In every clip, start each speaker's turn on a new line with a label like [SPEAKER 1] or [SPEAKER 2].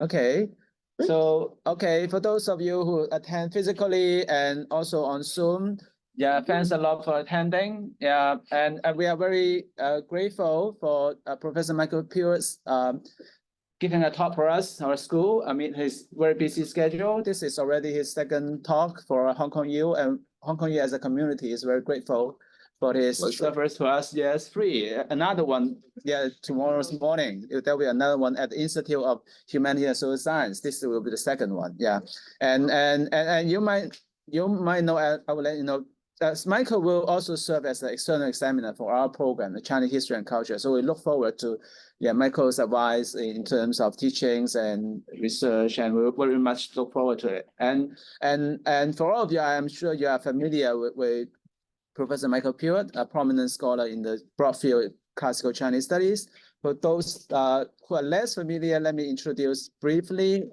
[SPEAKER 1] Okay. So, okay, for those of you who attend physically and also on Zoom, yeah, thanks a lot for attending. Yeah, and we are very grateful for Professor Michael Puett's giving a talk for us, our school. I mean, his very busy schedule. This is already his second talk for Hong Kong U, and Hong Kong U as a community is very grateful for his service to us. Yes, free. Another one, yeah, tomorrow's morning. There will be another one at the Institute of Humanity and Social Science. This will be the second one. Yeah, and you might know. I will let you know. Michael will also serve as an external examiner for our program, the Chinese History and Culture. So we look forward to Michael's advice in terms of teachings and research, and we very much look forward to it. And for all of you, I am sure you are familiar with Professor Michael Puett, a prominent scholar in the broad field of classical Chinese studies. For those who are less familiar, let me introduce briefly.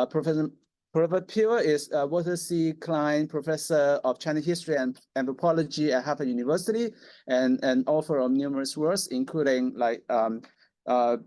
[SPEAKER 1] Professor Puett is Walter C. Klein Professor of Chinese History and Anthropology at Harvard University, and author of numerous works, including like the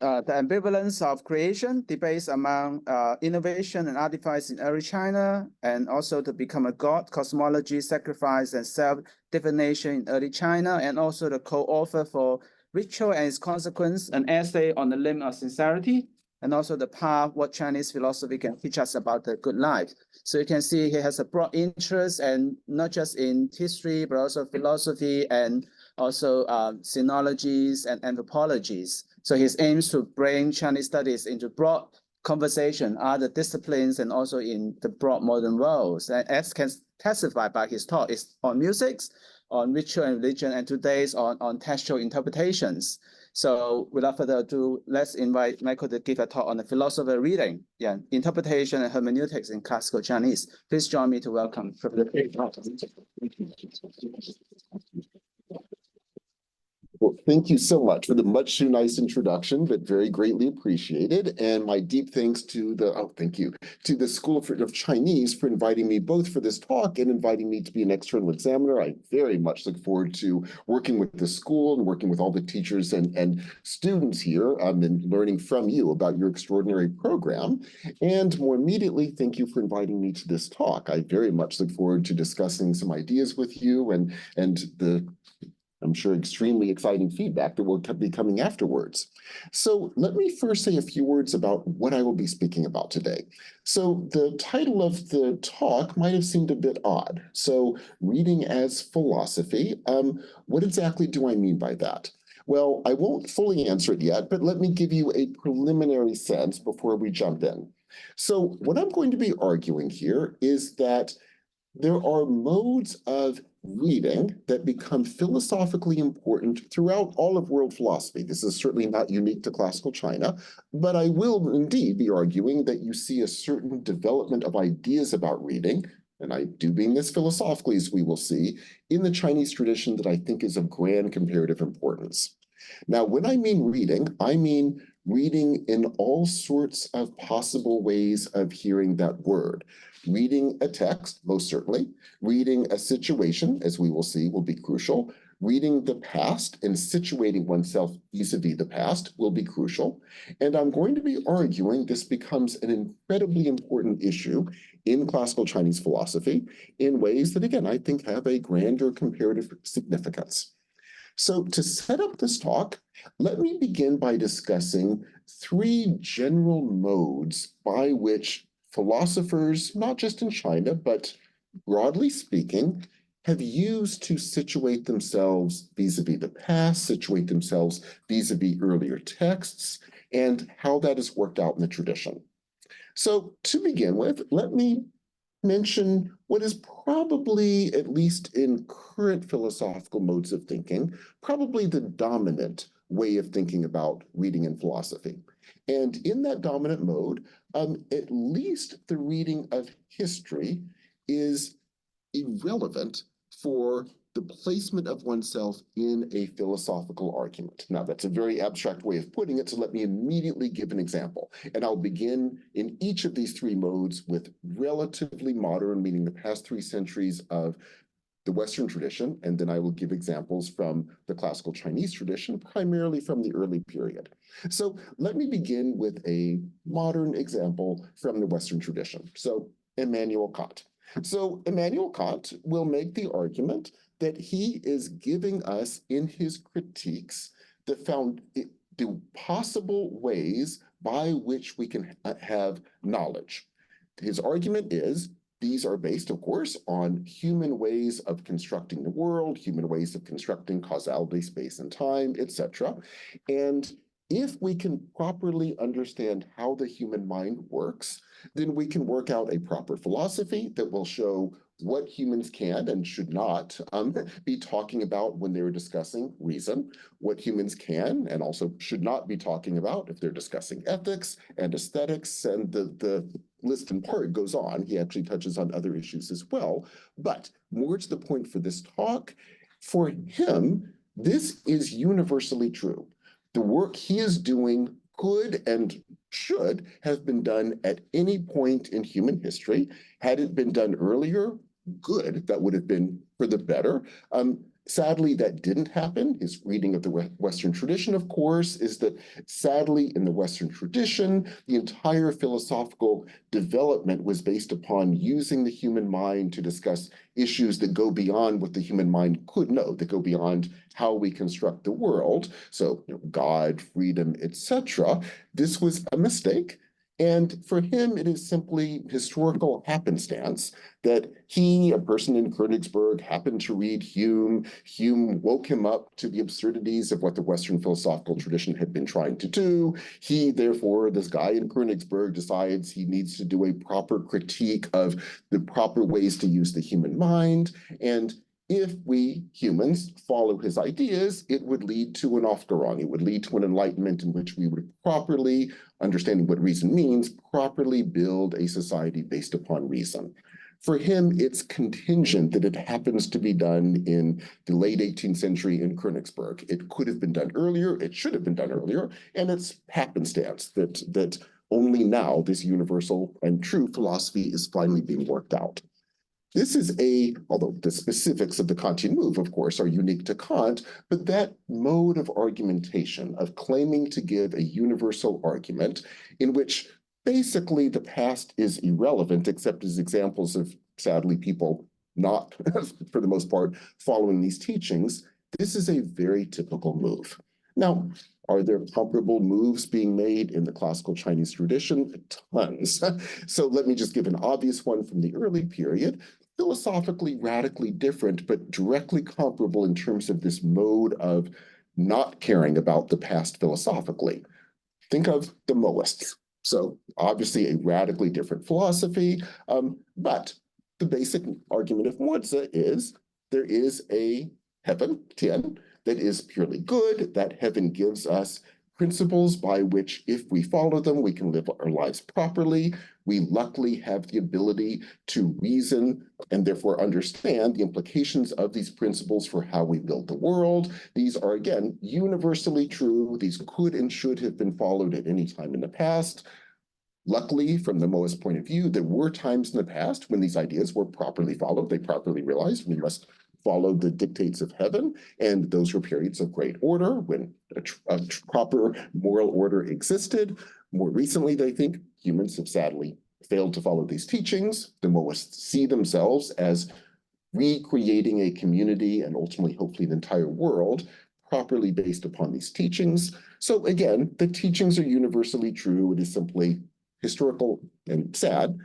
[SPEAKER 1] ambivalence of creation, debates among innovation and artifice in early China, and also to become a god, cosmology, sacrifice, and self-definition in early China, and also the co-author for Ritual and Its Consequence, an essay on the limit of sincerity, and also the path, what Chinese philosophy can teach us about the good life. So you can see he has a broad interest, and not just in history, but also philosophy, and also sinologies and anthropologies. So his aims to bring Chinese studies into broad conversation, other disciplines, and also in the broad modern worlds. And as can testify by his talk, is on music, on ritual and religion, and today's on textual interpretations. So without further ado, let's invite Michael to give a talk on the philosophy of reading, interpretation and hermeneutics in classical Chinese. Please join me to welcome Professor Puett.
[SPEAKER 2] Well, thank you so much for the much too nice introduction, but very greatly appreciated. And my deep thanks to the School of Chinese for inviting me both for this talk and inviting me to be an external examiner. I very much look forward to working with the school and working with all the teachers and students here and learning from you about your extraordinary program. And more immediately, thank you for inviting me to this talk. I very much look forward to discussing some ideas with you and the I'm sure extremely exciting feedback that will be coming afterwards. So let me first say a few words about what I will be speaking about today. So the title of the talk might have seemed a bit odd. So reading as philosophy, what exactly do I mean by that? Well, I won't fully answer it yet, but let me give you a preliminary sense before we jump in. So what I'm going to be arguing here is that there are modes of reading that become philosophically important throughout all of world philosophy. This is certainly not unique to classical China, but I will indeed be arguing that you see a certain development of ideas about reading, and I do mean this philosophically, as we will see, in the Chinese tradition that I think is of grand comparative importance. Now, when I mean reading in all sorts of possible ways of hearing that word. Reading a text, most certainly. Reading a situation, as we will see, will be crucial. Reading the past and situating oneself vis-a-vis the past will be crucial. And I'm going to be arguing this becomes an incredibly important issue in classical Chinese philosophy in ways that, again, I think have a grander comparative significance. So to set up this talk, let me begin by discussing three general modes by which philosophers, not just in China, but broadly speaking, have used to situate themselves vis-a-vis the past, situate themselves vis-a-vis earlier texts, and how that has worked out in the tradition. So to begin with, let me mention what is probably, at least in current philosophical modes of thinking, probably the dominant way of thinking about reading in philosophy. And in that dominant mode, at least the reading of history is irrelevant for the placement of oneself in a philosophical argument. Now, that's a very abstract way of putting it, so let me immediately give an example. And I'll begin in each of these three modes with relatively modern, meaning the past 3 centuries of the Western tradition, and then I will give examples from the classical Chinese tradition, primarily from the early period. So let me begin with a modern example from the Western tradition. So Immanuel Kant. So Immanuel Kant will make the argument that he is giving us in his critiques the possible ways by which we can have knowledge. His argument is these are based, of course, on human ways of constructing the world, human ways of constructing causality, space and time, etc. And if we can properly understand how the human mind works, then we can work out a proper philosophy that will show what humans can and should not be talking about when they're discussing reason, what humans can and also should not be talking about if they're discussing ethics and aesthetics, and the list in part goes on. He actually touches on other issues as well. But more to the point for this talk, for him, this is universally true. The work he is doing could and should have been done at any point in human history. Had it been done earlier, good, that would have been for the better. Sadly, that didn't happen. His reading of the Western tradition, of course, is that sadly, in the Western tradition, the entire philosophical development was based upon using the human mind to discuss issues that go beyond what the human mind could know, that go beyond how we construct the world. So, God, freedom, etc. This was a mistake. And for him, it is simply historical happenstance that he, a person in Königsberg, happened to read Hume. Hume woke him up to the absurdities of what the Western philosophical tradition had been trying to do. He, therefore, this guy in Königsberg, decides he needs to do a proper critique of the proper ways to use the human mind. And if we humans follow his ideas, it would lead to an Aufklärung. It would lead to an enlightenment in which we would properly, understanding what reason means, properly build a society based upon reason. For him, it's contingent that it happens to be done in the late 18th century in Königsberg. It could have been done earlier, it should have been done earlier, and it's happenstance that only now this universal and true philosophy is finally being worked out. This is although the specifics of the Kantian move, of course, are unique to Kant, but that mode of argumentation, of claiming to give a universal argument in which basically the past is irrelevant, except as examples of, sadly, people not, for the most part, following these teachings, this is a very typical move. Now, are there comparable moves being made in the classical Chinese tradition? Tons. So let me just give an obvious one from the early period. Philosophically radically different, but directly comparable in terms of this mode of not caring about the past philosophically. Think of the Mohists. So obviously a radically different philosophy, but the basic argument of Mozi is there is a heaven, Tian, that is purely good. That heaven gives us principles by which, if we follow them, we can live our lives properly. We luckily have the ability to reason and therefore understand the implications of these principles for how we build the world. These are, again, universally true. These could and should have been followed at any time in the past. Luckily, from the Mohist point of view, there were times in the past when these ideas were properly followed. They properly realized we must follow the dictates of heaven, and those were periods of great order when a proper moral order existed. More recently, they think humans have sadly failed to follow these teachings. The Mohists see themselves as recreating a community and ultimately, hopefully, the entire world properly based upon these teachings. So again, the teachings are universally true. It is simply historical and sad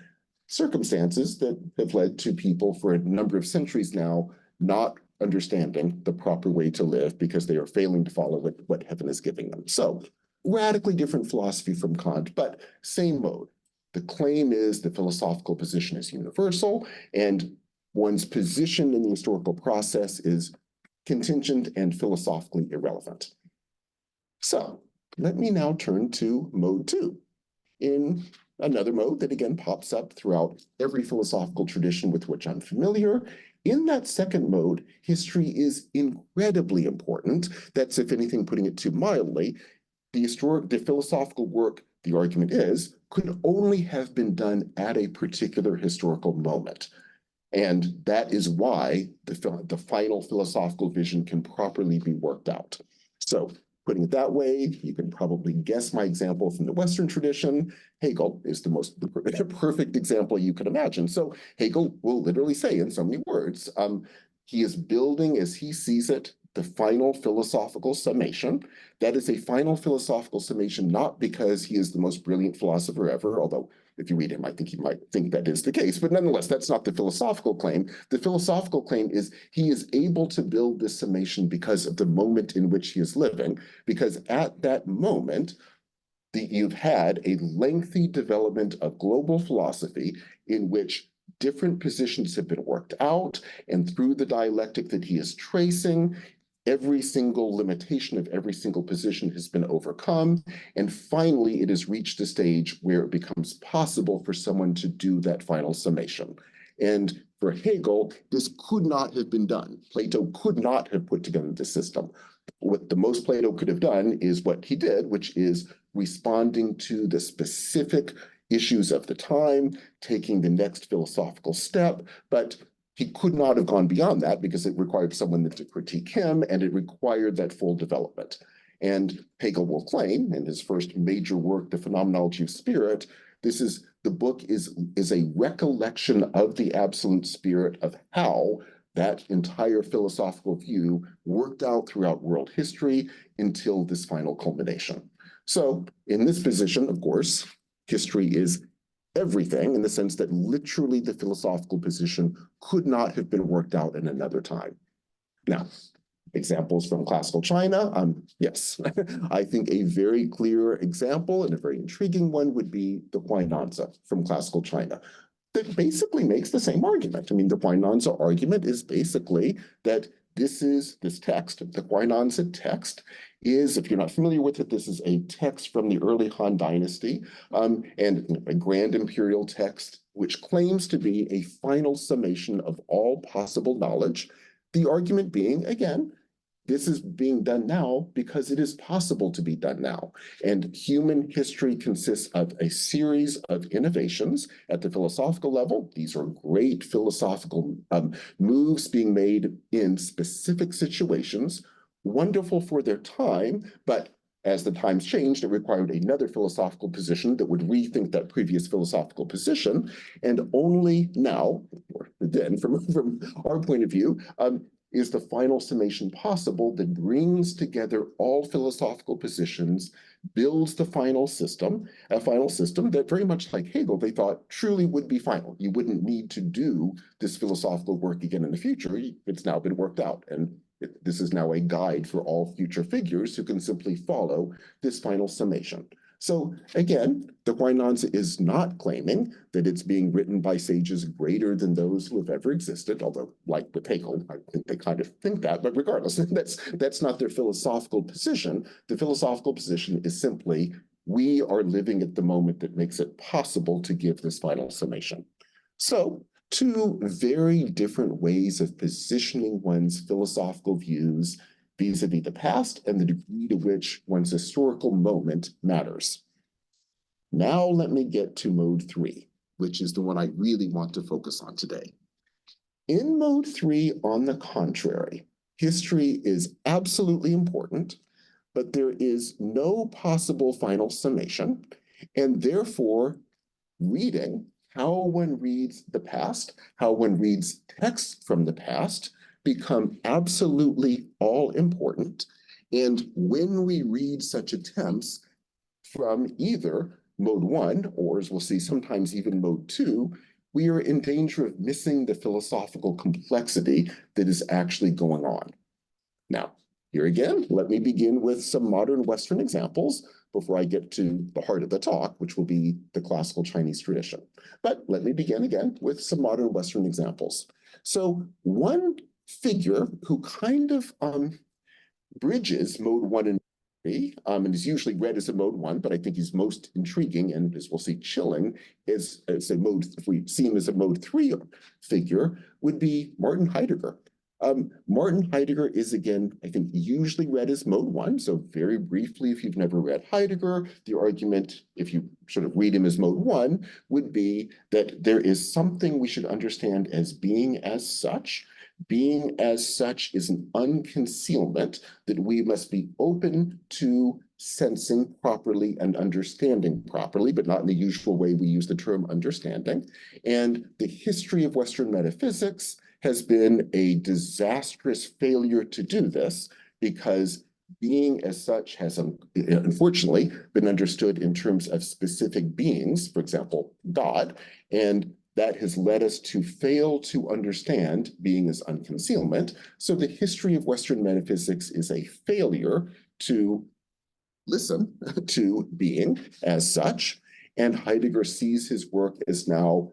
[SPEAKER 2] circumstances that have led to people for a number of centuries now not understanding the proper way to live because they are failing to follow what heaven is giving them. So radically different philosophy from Kant, but same mode. The claim is the philosophical position is universal, and one's position in the historical process is contingent and philosophically irrelevant. So let me now turn to mode 2. In another mode that again pops up throughout every philosophical tradition with which I'm familiar. In that second mode, history is incredibly important. That's, if anything, putting it too mildly. The philosophical work, the argument is, could only have been done at a particular historical moment. And that is why the final philosophical vision can properly be worked out. So putting it that way, you can probably guess my example from the Western tradition. Hegel is the perfect example you could imagine. So Hegel will literally say in so many words, he is building, as he sees it, the final philosophical summation. That is a final philosophical summation, not because he is the most brilliant philosopher ever, although if you read him, I think he might think that is the case. But nonetheless, that's not the philosophical claim. The philosophical claim is he is able to build this summation because of the moment in which he is living, because at that moment, you've had a lengthy development of global philosophy in which different positions have been worked out, and through the dialectic that he is tracing, every single limitation of every single position has been overcome, and finally it has reached a stage where it becomes possible for someone to do that final summation. And for Hegel, this could not have been done. Plato could not have put together this system. What the most Plato could have done is what he did, which is responding to the specific issues of the time, taking the next philosophical step, but he could not have gone beyond that because it required someone to critique him, and it required that full development. And Hegel will claim in his first major work, The Phenomenology of Spirit, the book is a recollection of the absolute spirit of how that entire philosophical view worked out throughout world history until this final culmination. So in this position, of course, history is everything in the sense that literally the philosophical position could not have been worked out in another time. Now, examples from classical China, yes, I think a very clear example and a very intriguing one would be the Huainanzi from classical China. That basically makes the same argument. I mean, the Huainanzi argument is basically that this text, the Huainanzi text, is, if you're not familiar with it, this is a text from the early Han Dynasty, and a grand imperial text, which claims to be a final summation of all possible knowledge. The argument being, again, this is being done now because it is possible to be done now. And human history consists of a series of innovations at the philosophical level. These are great philosophical moves being made in specific situations, wonderful for their time, but as the times changed, it required another philosophical position that would rethink that previous philosophical position. And only now, or then from our point of view, is the final summation possible that brings together all philosophical positions, builds the final system, a final system that very much like Hegel, they thought truly would be final. You wouldn't need to do this philosophical work again in the future. It's now been worked out. And this is now a guide for all future figures who can simply follow this final summation. So again, the Huainanzi is not claiming that it's being written by sages greater than those who have ever existed, although like with Hegel, I think they kind of think that, but regardless, that's not their philosophical position. The philosophical position is simply, we are living at the moment that makes it possible to give this final summation. So two very different ways of positioning one's philosophical views vis-a-vis the past and the degree to which one's historical moment matters. Now let me get to mode 3, which is the one I really want to focus on today. In mode 3, on the contrary, history is absolutely important, but there is no possible final summation, and therefore reading, how one reads the past, how one reads texts from the past, become absolutely all important. And when we read such attempts from either mode 1, or as we'll see, sometimes even mode 2, we are in danger of missing the philosophical complexity that is actually going on. Now, here again, let me begin with some modern Western examples before I get to the heart of the talk, which will be the classical Chinese tradition. But let me begin again with some modern Western examples. So one figure who kind of bridges mode 1 and 3, and is usually read as a mode 1, but I think he's most intriguing and, as we'll see, chilling as a mode, if we see him as a mode 3 figure, would be Martin Heidegger. Martin Heidegger is, again, I think, usually read as mode one. So very briefly, if you've never read Heidegger, the argument, if you sort of read him as mode one, would be that there is something we should understand as being as such. Being as such is an unconcealment that we must be open to sensing properly and understanding properly, but not in the usual way we use the term understanding. And the history of Western metaphysics has been a disastrous failure to do this, because being as such has unfortunately been understood in terms of specific beings, for example, God, and that has led us to fail to understand being as unconcealment. So the history of Western metaphysics is a failure to listen to being as such, and Heidegger sees his work as now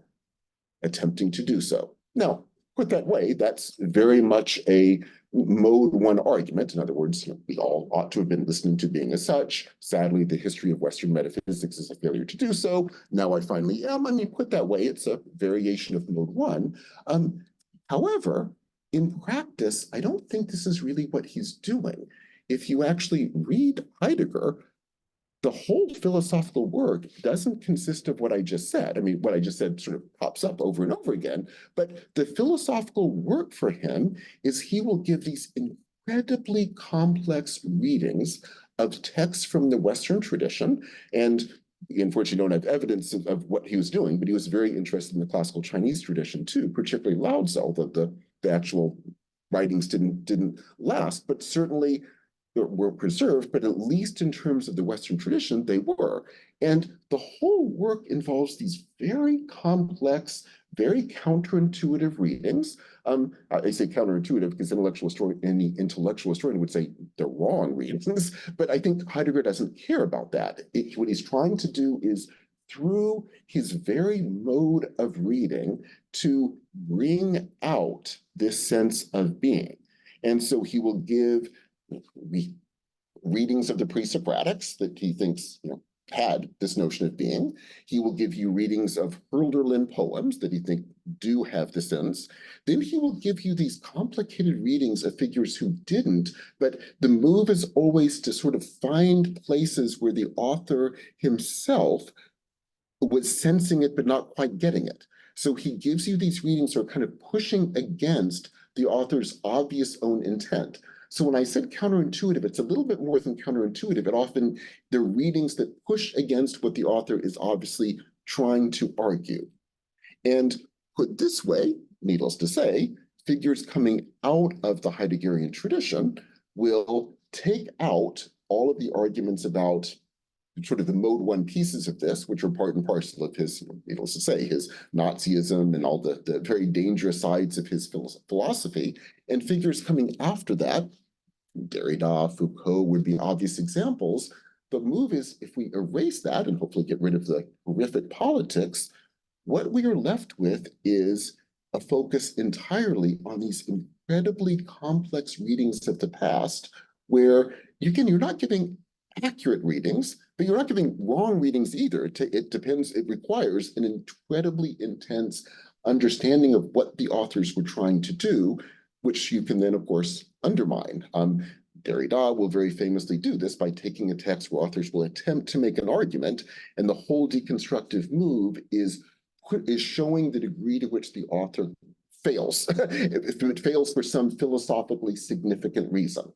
[SPEAKER 2] attempting to do so. Now, put that way, that's very much a mode one argument. In other words, we all ought to have been listening to being as such. Sadly, the history of Western metaphysics is a failure to do so. Now I finally am. I mean, put that way, it's a variation of mode one. However, in practice, I don't think this is really what he's doing. If you actually read Heidegger, the whole philosophical work doesn't consist of what I just said. I mean, what I just said sort of pops up over and over again, but the philosophical work for him is he will give these incredibly complex readings of texts from the Western tradition. And we unfortunately don't have evidence of what he was doing, but he was very interested in the classical Chinese tradition too, particularly Lao Tzu, although the actual writings didn't last, but certainly were preserved, but at least in terms of the Western tradition, they were. And the whole work involves these very complex, very counterintuitive readings. I say counterintuitive because any intellectual historian would say they're wrong readings, but I think Heidegger doesn't care about that. What he's trying to do is, through his very mode of reading, to bring out this sense of being. And so he will give readings of the pre-Socratics that he thinks had this notion of being. He will give you readings of Hölderlin poems that he thinks do have the sense. Then he will give you these complicated readings of figures who didn't, but the move is always to sort of find places where the author himself was sensing it but not quite getting it. So he gives you these readings that are kind of pushing against the author's obvious own intent. So when I said counterintuitive, it's a little bit more than counterintuitive. It often, they're readings that push against what the author is obviously trying to argue. And put this way, needless to say, figures coming out of the Heideggerian tradition will take out all of the arguments about sort of the mode one pieces of this, which are part and parcel of his, needless to say, his Nazism and all the very dangerous sides of his philosophy. And figures coming after that, Derrida, Foucault would be obvious examples. The move is, if we erase that and hopefully get rid of the horrific politics, what we are left with is a focus entirely on these incredibly complex readings of the past, where you're not giving accurate readings, but you're not giving wrong readings either. It depends, it requires an incredibly intense understanding of what the authors were trying to do, which you can then, of course, undermine. Derrida will very famously do this by taking a text where authors will attempt to make an argument, and the whole deconstructive move is showing the degree to which the author fails, if it fails for some philosophically significant reason.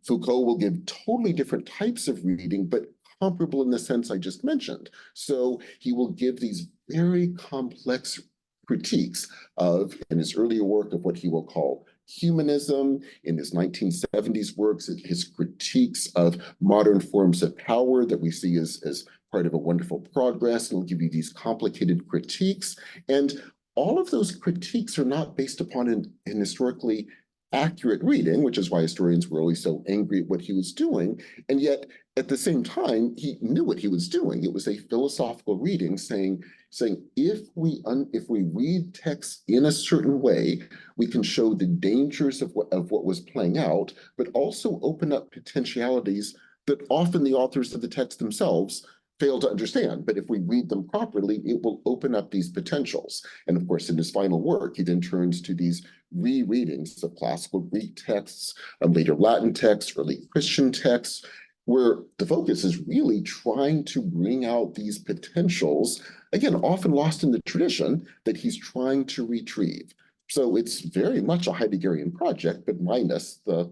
[SPEAKER 2] Foucault will give totally different types of reading, but comparable in the sense I just mentioned. So he will give these very complex critiques of, in his earlier work, of what he will call humanism, in his 1970s works, his critiques of modern forms of power that we see as part of a wonderful progress, and he'll give you these complicated critiques. And all of those critiques are not based upon an historically accurate reading, which is why historians were always so angry at what he was doing. And yet, at the same time, he knew what he was doing. It was a philosophical reading saying if we read texts in a certain way, we can show the dangers of what was playing out, but also open up potentialities that often the authors of the text themselves fail to understand. But if we read them properly, it will open up these potentials. And of course, in his final work, he then turns to these rereadings of classical Greek texts, later Latin texts, early Christian texts, where the focus is really trying to bring out these potentials, again, often lost in the tradition, that he's trying to retrieve. So it's very much a Heideggerian project, but minus the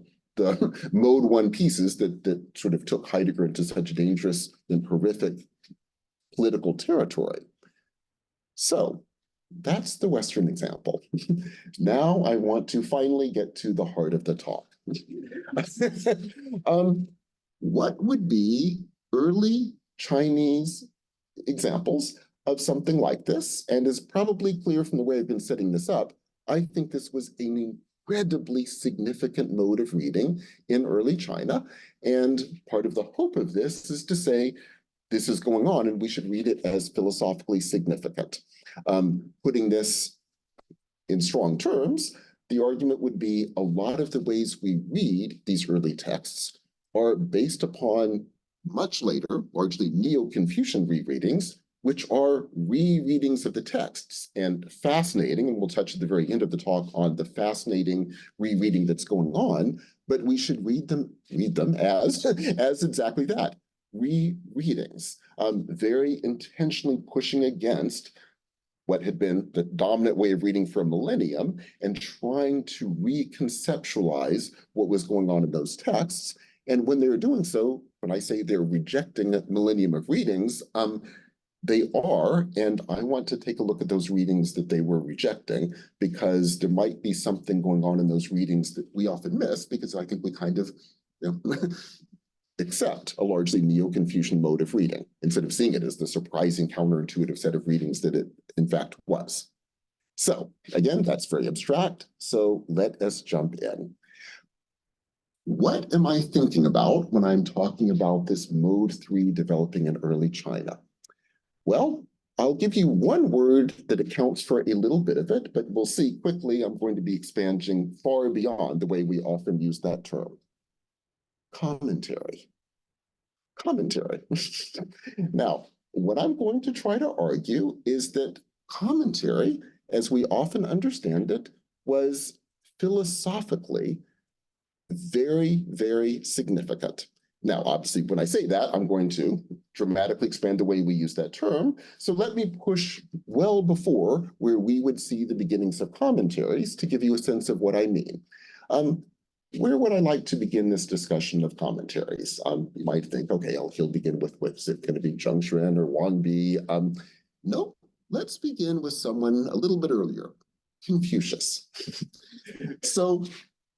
[SPEAKER 2] mode one pieces that sort of took Heidegger into such dangerous and horrific political territory. So that's the Western example. Now I want to finally get to the heart of the talk. What would be early Chinese examples of something like this? And is probably clear from the way I've been setting this up, I think this was an incredibly significant mode of reading in early China. And part of the hope of this is to say, this is going on and we should read it as philosophically significant. Putting this in strong terms, the argument would be a lot of the ways we read these early texts are based upon much later, largely Neo-Confucian rereadings, which are rereadings of the texts. And fascinating, and we'll touch at the very end of the talk on the fascinating rereading that's going on, but we should read them as exactly that, rereadings, very intentionally pushing against what had been the dominant way of reading for a millennium and trying to reconceptualize what was going on in those texts. And when they're doing so, when I say they're rejecting a millennium of readings, they are, and I want to take a look at those readings that they were rejecting, because there might be something going on in those readings that we often miss, because I think we kind of accept a largely Neo-Confucian mode of reading, instead of seeing it as the surprising counterintuitive set of readings that it in fact was. So again, that's very abstract, so let us jump in. What am I thinking about when I'm talking about this mode 3 developing in early China? Well, I'll give you one word that accounts for a little bit of it, but we'll see quickly I'm going to be expanding far beyond the way we often use that term. Commentary. Commentary. Now, what I'm going to try to argue is that commentary, as we often understand it, was philosophically very, very significant. Now, obviously, when I say that, I'm going to dramatically expand the way we use that term. So let me push well before where we would see the beginnings of commentaries to give you a sense of what I mean. Where would I like to begin this discussion of commentaries? You might think, okay, he'll begin with what's it going to be, Zheng Xuan or Wang Bi? No, let's begin with someone a little bit earlier, Confucius. So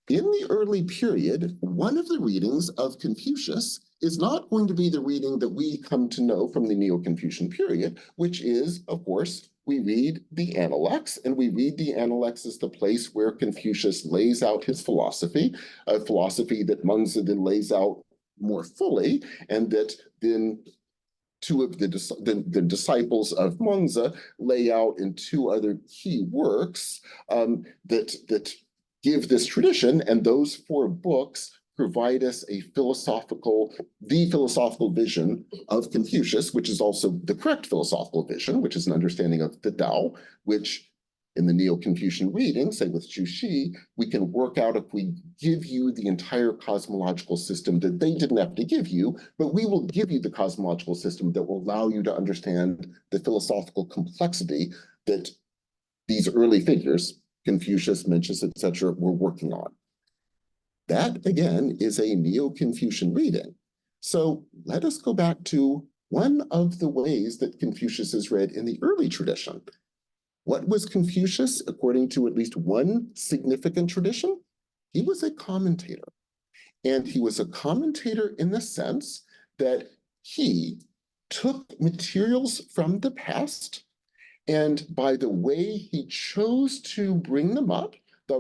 [SPEAKER 2] in the early period, one of the readings of Confucius is not going to be the reading that we come to know from the Neo-Confucian period, which is, of course, we read the Analects, and we read the Analects as the place where Confucius lays out his philosophy, a philosophy that Mengzi then lays out more fully, and that then two of the disciples of Mengzi lay out in two other key works that give this tradition, and those four books provide us the philosophical vision of Confucius, which is also the correct philosophical vision, which is an understanding of the Tao, which in the Neo-Confucian reading, say with Zhu Xi, we can work out if we give you the entire cosmological system that they didn't have to give you, but we will give you the cosmological system that will allow you to understand the philosophical complexity that these early figures, Confucius, Mencius, etc., were working on. That, again, is a Neo-Confucian reading. So let us go back to one of the ways that Confucius is read in the early tradition. What was Confucius, according to at least one significant tradition? He was a commentator. And he was a commentator in the sense that he took materials from the past, and by the way he chose to bring them up,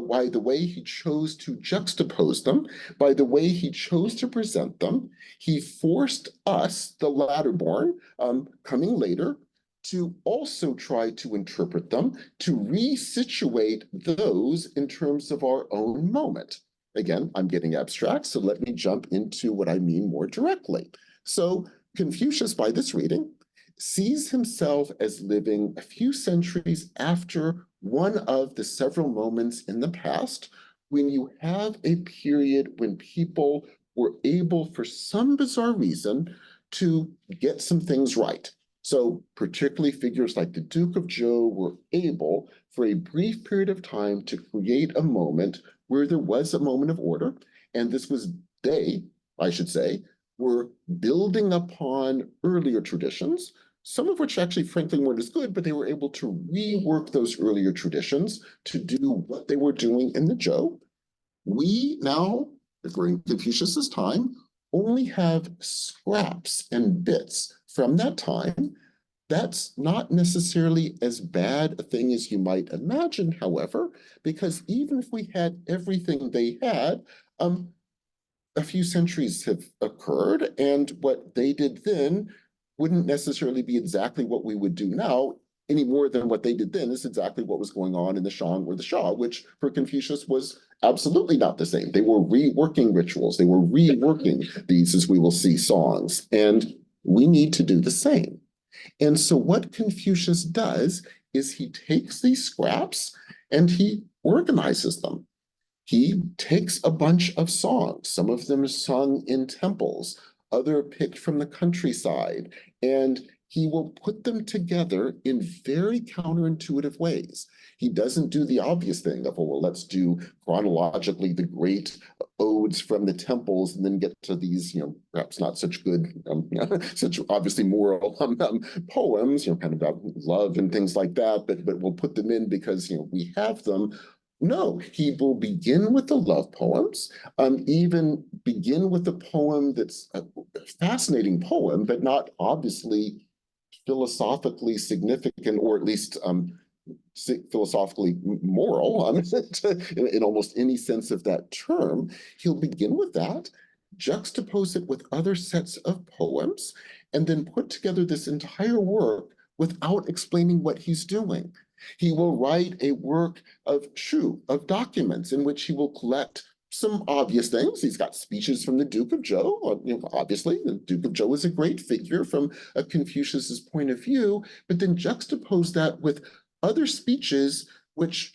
[SPEAKER 2] by the way he chose to juxtapose them, by the way he chose to present them, he forced us, the latter-born, coming later, to also try to interpret them, to resituate those in terms of our own moment. Again, I'm getting abstract, so let me jump into what I mean more directly. So Confucius, by this reading, sees himself as living a few centuries after one of the several moments in the past when you have a period when people were able, for some bizarre reason, to get some things right. So particularly figures like the Duke of Zhou were able, for a brief period of time, to create a moment where there was a moment of order. And this was I should say, were building upon earlier traditions, some of which actually, frankly, weren't as good, but they were able to rework those earlier traditions to do what they were doing in the Zhou. We now, during Confucius's time, only have scraps and bits from that time. That's not necessarily as bad a thing as you might imagine, however, because even if we had everything they had, a few centuries have occurred, and what they did then wouldn't necessarily be exactly what we would do now, any more than what they did then is exactly what was going on in the Shang or the Xia, which for Confucius was absolutely not the same. They were reworking rituals. They were reworking these, as we will see, songs. And we need to do the same. And so what Confucius does is he takes these scraps and he organizes them. He takes a bunch of songs, some of them sung in temples, other picked from the countryside, and he will put them together in very counterintuitive ways. He doesn't do the obvious thing of, well, let's do chronologically the great odes from the temples and then get to these, perhaps not such good, such obviously moral poems, kind of about love and things like that, but we'll put them in because, we have them. No, he will begin with the love poems, even begin with a poem that's a fascinating poem, but not obviously philosophically significant, or at least philosophically moral in almost any sense of that term. He'll begin with that, juxtapose it with other sets of poems, and then put together this entire work without explaining what he's doing. He will write a work of of documents in which he will collect some obvious things. He's got speeches from the Duke of Zhou. Obviously, the Duke of Zhou is a great figure from a Confucius's point of view, but then juxtapose that with other speeches which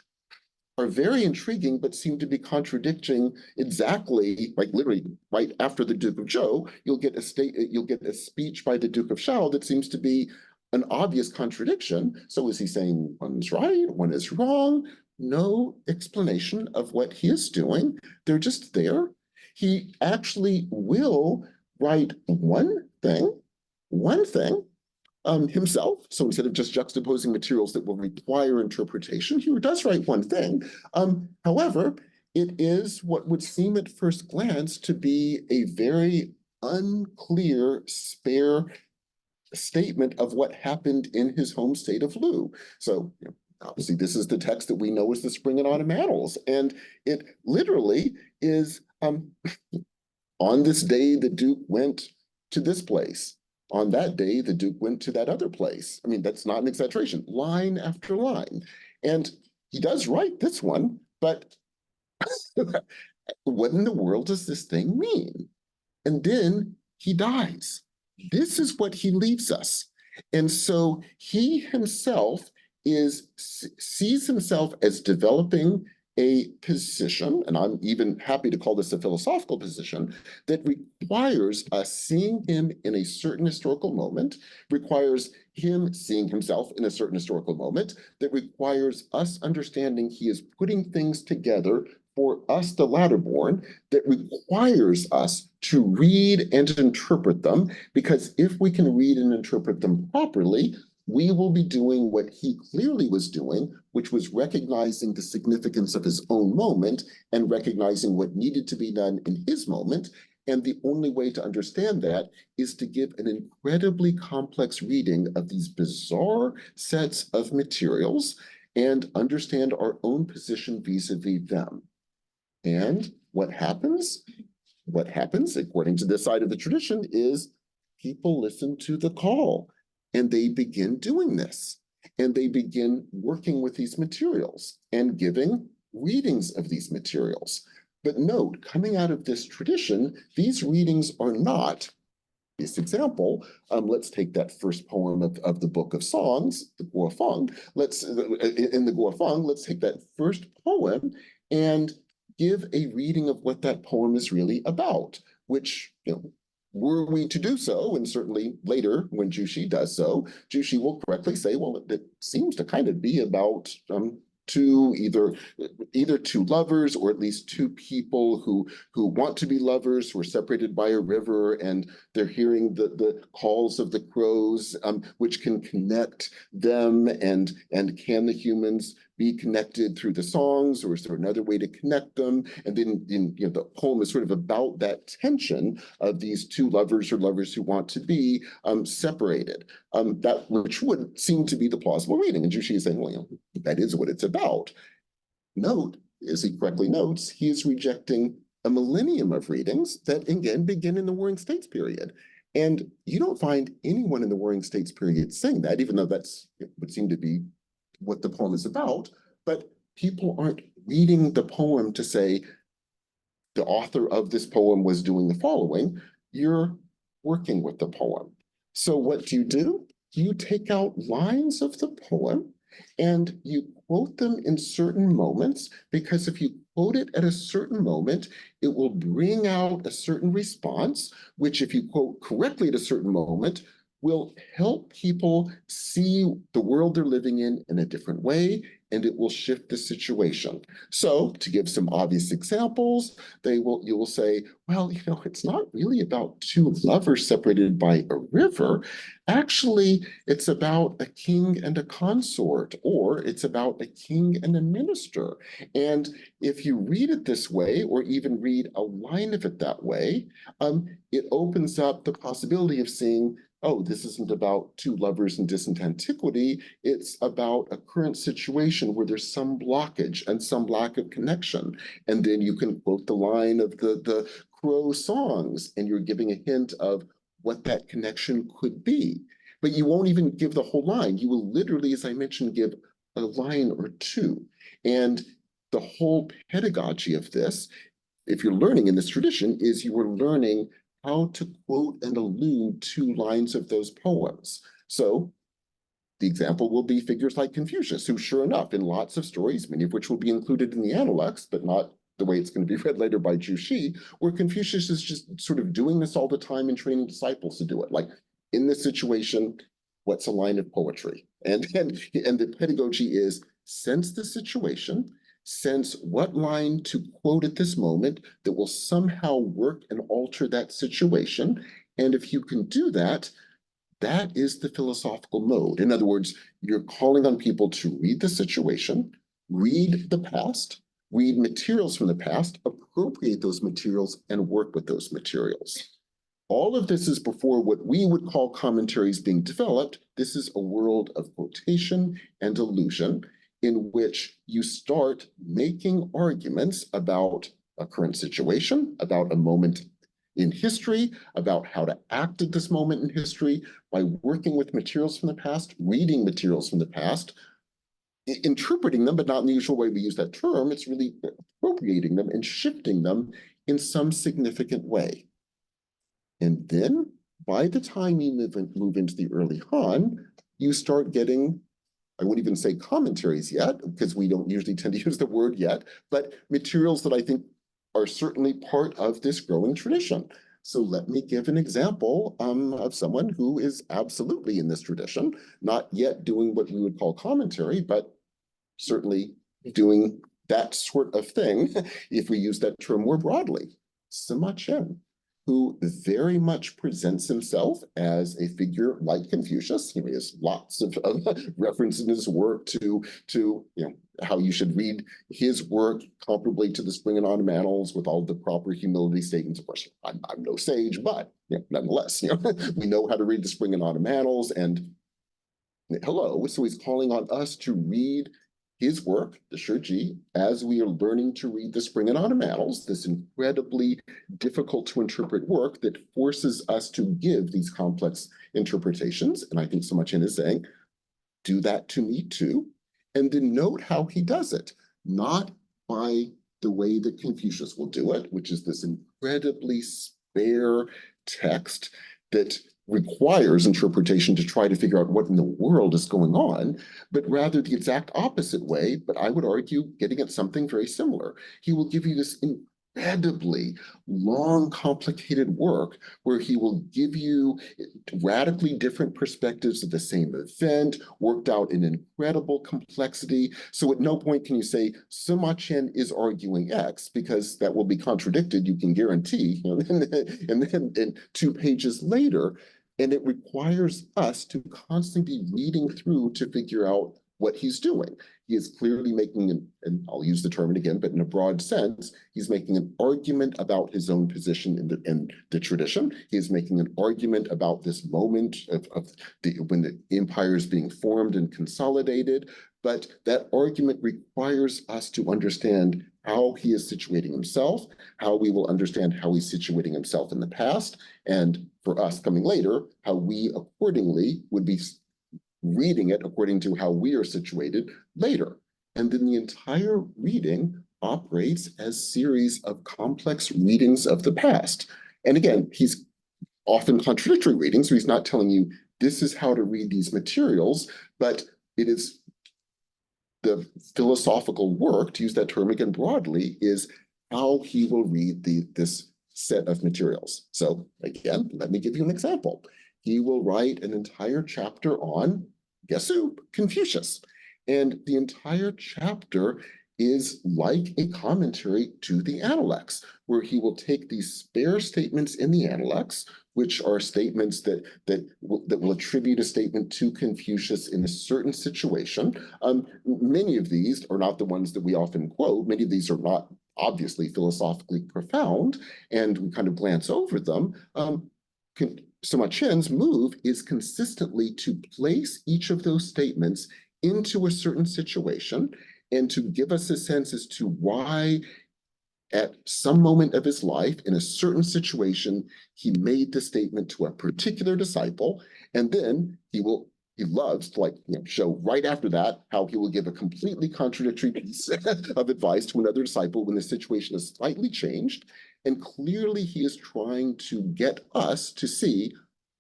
[SPEAKER 2] are very intriguing, but seem to be contradicting exactly, like literally right after the Duke of Zhou, you'll get a speech by the Duke of Shao that seems to be an obvious contradiction. So is he saying one is right, one is wrong? No explanation of what he is doing. They're just there. He actually will write one thing himself. So instead of just juxtaposing materials that will require interpretation, he does write one thing. However, it is what would seem at first glance to be a very unclear, spare statement of what happened in his home state of Lu. So obviously this is the text that we know as the Spring and Autumn Annals, and it literally is on this day the Duke went to this place. On that day, the Duke went to that other place. I mean, that's not an exaggeration, line after line. And he does write this one, but what in the world does this thing mean? And then he dies. This is what he leaves us. And so he himself sees himself as developing a position, and I'm even happy to call this a philosophical position, that requires us seeing him in a certain historical moment, requires him seeing himself in a certain historical moment, that requires us understanding he is putting things together for us, the latter-born, that requires us to read and interpret them, because if we can read and interpret them properly, we will be doing what he clearly was doing, which was recognizing the significance of his own moment and recognizing what needed to be done in his moment. And the only way to understand that is to give an incredibly complex reading of these bizarre sets of materials and understand our own position vis-a-vis them. And what happens, according to this side of the tradition, is people listen to the call and they begin doing this. And they begin working with these materials and giving readings of these materials. But note, coming out of this tradition, these readings are not this example, let's take that first poem of the Book of Songs, the Guofeng. In the Guofeng, let's take that first poem and give a reading of what that poem is really about, which, were we to do so, and certainly later when Jushi does so, Jushi will correctly say, well, it seems to kind of be about either two lovers or at least two people who want to be lovers, who are separated by a river, and they're hearing the calls of the crows, which can connect them, and can the humans be connected through the songs, or is there another way to connect them? And then the poem is sort of about that tension of these two lovers or lovers who want to be separated. That which would seem to be the plausible reading. And Jushi is saying, well, that is what it's about. Note, as he correctly notes, he is rejecting a millennium of readings that again begin in the Warring States period. And you don't find anyone in the Warring States period saying that, even though that's would seem to be what the poem is about. But people aren't reading the poem to say the author of this poem was doing the following. You're working with the poem. So what do? You take out lines of the poem and you quote them in certain moments, because if you quote it at a certain moment, it will bring out a certain response, which if you quote correctly at a certain moment, will help people see the world they're living in a different way, and it will shift the situation. So to give some obvious examples, you will say, well, it's not really about two lovers separated by a river. Actually, it's about a king and a consort, or it's about a king and a minister. And if you read it this way, or even read a line of it that way, it opens up the possibility of seeing, oh, this isn't about two lovers in distant antiquity. It's about a current situation where there's some blockage and some lack of connection. And then you can quote the line of the crow songs, and you're giving a hint of what that connection could be. But you won't even give the whole line. You will literally, as I mentioned, give a line or two. And the whole pedagogy of this, if you're learning in this tradition, is you are learning how to quote and allude to lines of those poems. So the example will be figures like Confucius, who sure enough, in lots of stories, many of which will be included in the Analects, but not the way it's going to be read later by Jushi, where Confucius is just sort of doing this all the time and training disciples to do it. Like, in this situation, what's a line of poetry? And the pedagogy is, sense the situation, sense what line to quote at this moment that will somehow work and alter that situation. And if you can do that, that is the philosophical mode. In other words, you're calling on people to read the situation, read the past, read materials from the past, appropriate those materials, and work with those materials. All of this is before what we would call commentaries being developed. This is a world of quotation and allusion, in which you start making arguments about a current situation, about a moment in history, about how to act at this moment in history by working with materials from the past, reading materials from the past, interpreting them, but not in the usual way we use that term. It's really appropriating them and shifting them in some significant way. And then by the time you move into the early Han, you start getting, I wouldn't even say commentaries yet, because we don't usually tend to use the word yet, but materials that I think are certainly part of this growing tradition. So let me give an example of someone who is absolutely in this tradition, not yet doing what we would call commentary, but certainly doing that sort of thing, if we use that term more broadly. Sima Qian, who very much presents himself as a figure like Confucius. He has lots of references in his work to how you should read his work comparably to the Spring and Autumn Annals with all the proper humility statements. Of course, I'm no sage, but nonetheless, we know how to read the Spring and Autumn Annals. And hello, so he's calling on us to read his work, the Shiji, as we are learning to read the Spring and Autumn Annals, this incredibly difficult to interpret work that forces us to give these complex interpretations. And I think Sima Qian is saying, do that to me too. And then note how he does it, not by the way that Confucius will do it, which is this incredibly spare text that requires interpretation to try to figure out what in the world is going on, but rather the exact opposite way, but I would argue getting at something very similar. He will give you this incredibly long, complicated work where he will give you radically different perspectives of the same event, worked out in incredible complexity. So at no point can you say, Sima Qian is arguing X, because that will be contradicted, you can guarantee, and then 2 pages later, and it requires us to constantly be reading through to figure out what he's doing. He is clearly making, and I'll use the term again, but in a broad sense, he's making an argument about his own position in the tradition. He is making an argument about this moment of when the empire is being formed and consolidated. But that argument requires us to understand how he is situating himself, how we will understand how he's situating himself in the past, and for us coming later, how we accordingly would be reading it according to how we are situated later. And then the entire reading operates as series of complex readings of the past. And again, he's often contradictory readings, so he's not telling you this is how to read these materials, but it is the philosophical work, to use that term again broadly, is how he will read this set of materials. So again, let me give you an example. He will write an entire chapter on, guess who? Confucius. And the entire chapter is like a commentary to the Analects, where he will take these spare statements in the Analects, which are statements that will attribute a statement to Confucius in a certain situation. Many of these are not the ones that we often quote. Many of these are not obviously philosophically profound, and we kind of glance over them. Sima Qian's move is consistently to place each of those statements into a certain situation and to give us a sense as to why at some moment of his life, in a certain situation, he made the statement to a particular disciple, and then he loves to show right after that how he will give a completely contradictory piece of advice to another disciple when the situation is slightly changed. And clearly he is trying to get us to see,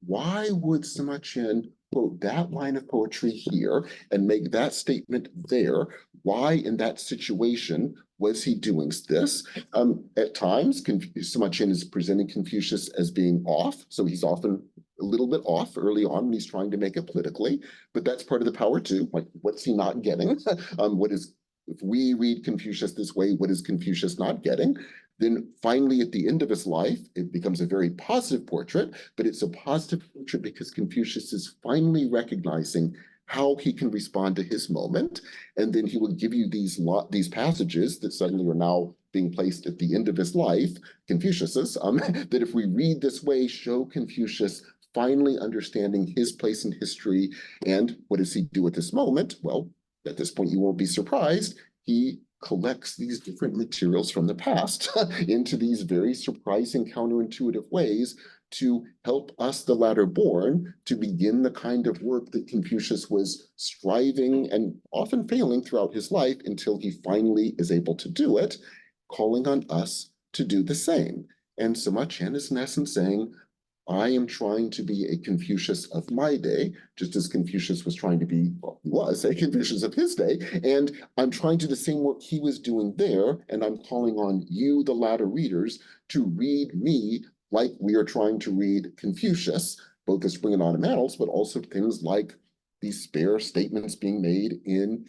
[SPEAKER 2] why would Sima Qian quote that line of poetry here and make that statement there? Why in that situation was he doing this? At times, Sima Qian is presenting Confucius as being off, so he's often a little bit off early on when he's trying to make it politically, but that's part of the power too. Like, what's he not getting? If we read Confucius this way, what is Confucius not getting? Then finally, at the end of his life, it becomes a very positive portrait, but it's a positive portrait because Confucius is finally recognizing how he can respond to his moment. And then he will give you these passages that suddenly are now being placed at the end of his life, Confucius's, that if we read this way, show Confucius finally understanding his place in history. And what does he do at this moment? Well, at this point, you won't be surprised. He collects these different materials from the past into these very surprising, counterintuitive ways to help us, the latter born, to begin the kind of work that Confucius was striving and often failing throughout his life until he finally is able to do it, calling on us to do the same. And Sima Qian is in essence saying, I am trying to be a Confucius of my day, just as Confucius was trying to be, well, he was a Confucius of his day, and I'm trying to do the same work he was doing there, and I'm calling on you, the latter readers, to read me like we are trying to read Confucius, both as Spring and Autumn Annals, but also things like these spare statements being made in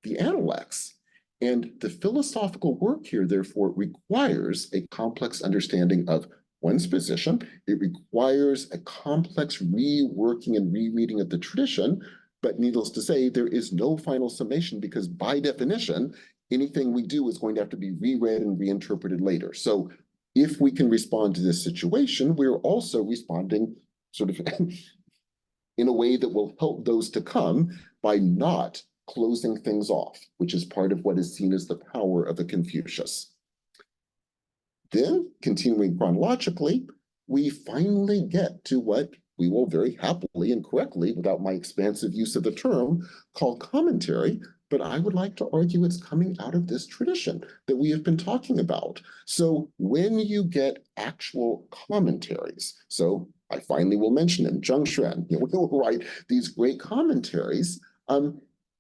[SPEAKER 2] the Analects. And the philosophical work here, therefore, requires a complex understanding of one's position. It requires a complex reworking and rereading of the tradition, but needless to say, there is no final summation because by definition, anything we do is going to have to be reread and reinterpreted later. So if we can respond to this situation, we're also responding sort of in a way that will help those to come by not closing things off, which is part of what is seen as the power of a Confucius. Then, continuing chronologically, we finally get to what we will very happily and correctly, without my expansive use of the term, call commentary, but I would like to argue it's coming out of this tradition that we have been talking about. So when you get actual commentaries, so I finally will mention him, Zheng Xuan, will write these great commentaries.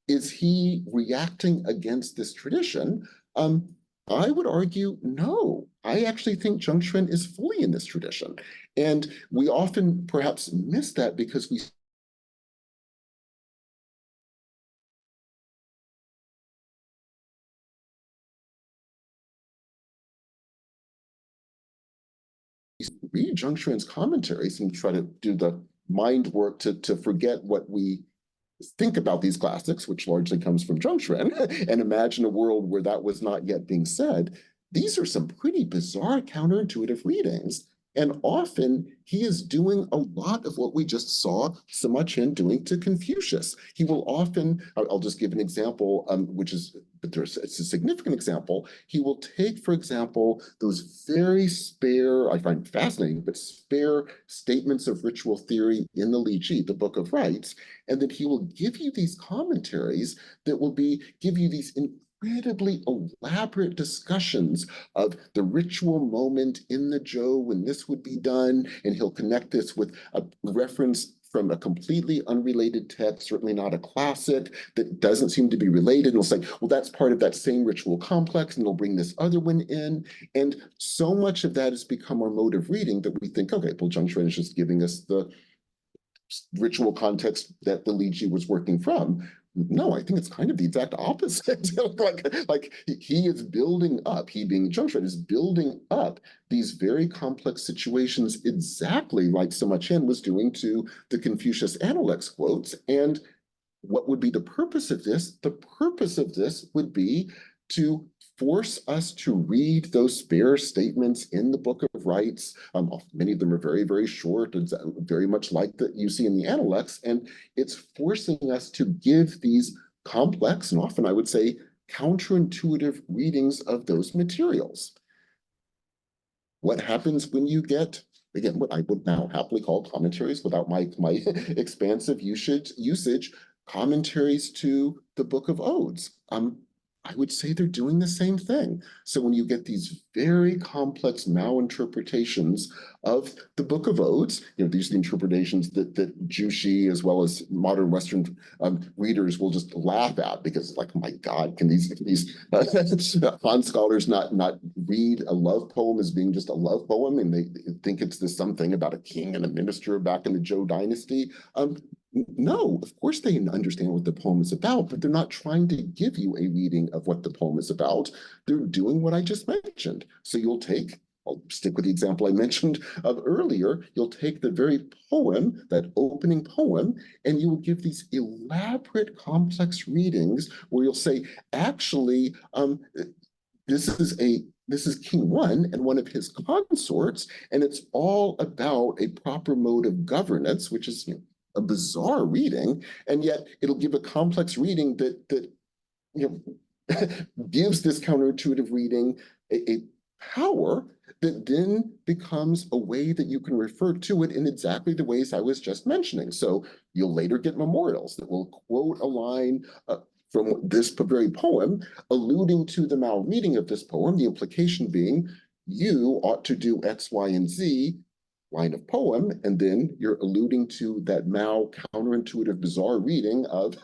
[SPEAKER 2] Is he reacting against this tradition? I would argue no. I actually think Zheng Xuan is fully in this tradition. And we often perhaps miss that because we read Zheng Xuan's commentaries and try to do the mind work to forget what we think about these classics, which largely comes from Zheng Xuan, and imagine a world where that was not yet being said. These are some pretty bizarre counterintuitive readings. And often he is doing a lot of what we just saw Sima Qian doing to Confucius. He will often, I'll just give an example, which is, but it's a significant example. He will take, for example, those very spare, I find fascinating, but spare statements of ritual theory in the Li Ji, the Book of Rites, and then he will give you these commentaries that will give you these incredibly elaborate discussions of the ritual moment in the Zhou when this would be done, and he'll connect this with a reference from a completely unrelated text, certainly not a classic, that doesn't seem to be related. And he'll say, well, that's part of that same ritual complex, and he'll bring this other one in. And so much of that has become our mode of reading that we think, okay, well, Zheng Xuan is just giving us the ritual context that the Li Ji was working from. No, I think it's kind of the exact opposite. like he is building up, he being Zheng Xuan is building up these very complex situations exactly like Sima Qian was doing to the Confucius Analects quotes. And what would be the purpose of this? The purpose of this would be to force us to read those spare statements in the Book of Rites. Many of them are very, very short, and very much like that you see in the Analects, and it's forcing us to give these complex and often, I would say, counterintuitive readings of those materials. What happens when you get, again, what I would now happily call commentaries without my expansive usage, commentaries to the Book of Odes? I would say they're doing the same thing. So when you get these very complex malinterpretations of the Book of Odes, these are the interpretations that Jushi as well as modern Western readers will just laugh at because, like, oh my God, can these Han scholars not read a love poem as being just a love poem, and they think it's this something about a king and a minister back in the Zhou dynasty? No, of course they understand what the poem is about, but they're not trying to give you a reading of what the poem is about. They're doing what I just mentioned. So I'll stick with the example I mentioned earlier, you'll take the very poem, that opening poem, and you will give these elaborate, complex readings where you'll say, actually, this is King One and one of his consorts, and it's all about a proper mode of governance, which is a bizarre reading, and yet it'll give a complex reading that gives this counterintuitive reading a power that then becomes a way that you can refer to it in exactly the ways I was just mentioning. So you'll later get memorials that will quote a line from this very poem, alluding to the Mao reading of this poem, the implication being, you ought to do X, Y, and Z, line of poem, and then you're alluding to that Mao counterintuitive, bizarre reading of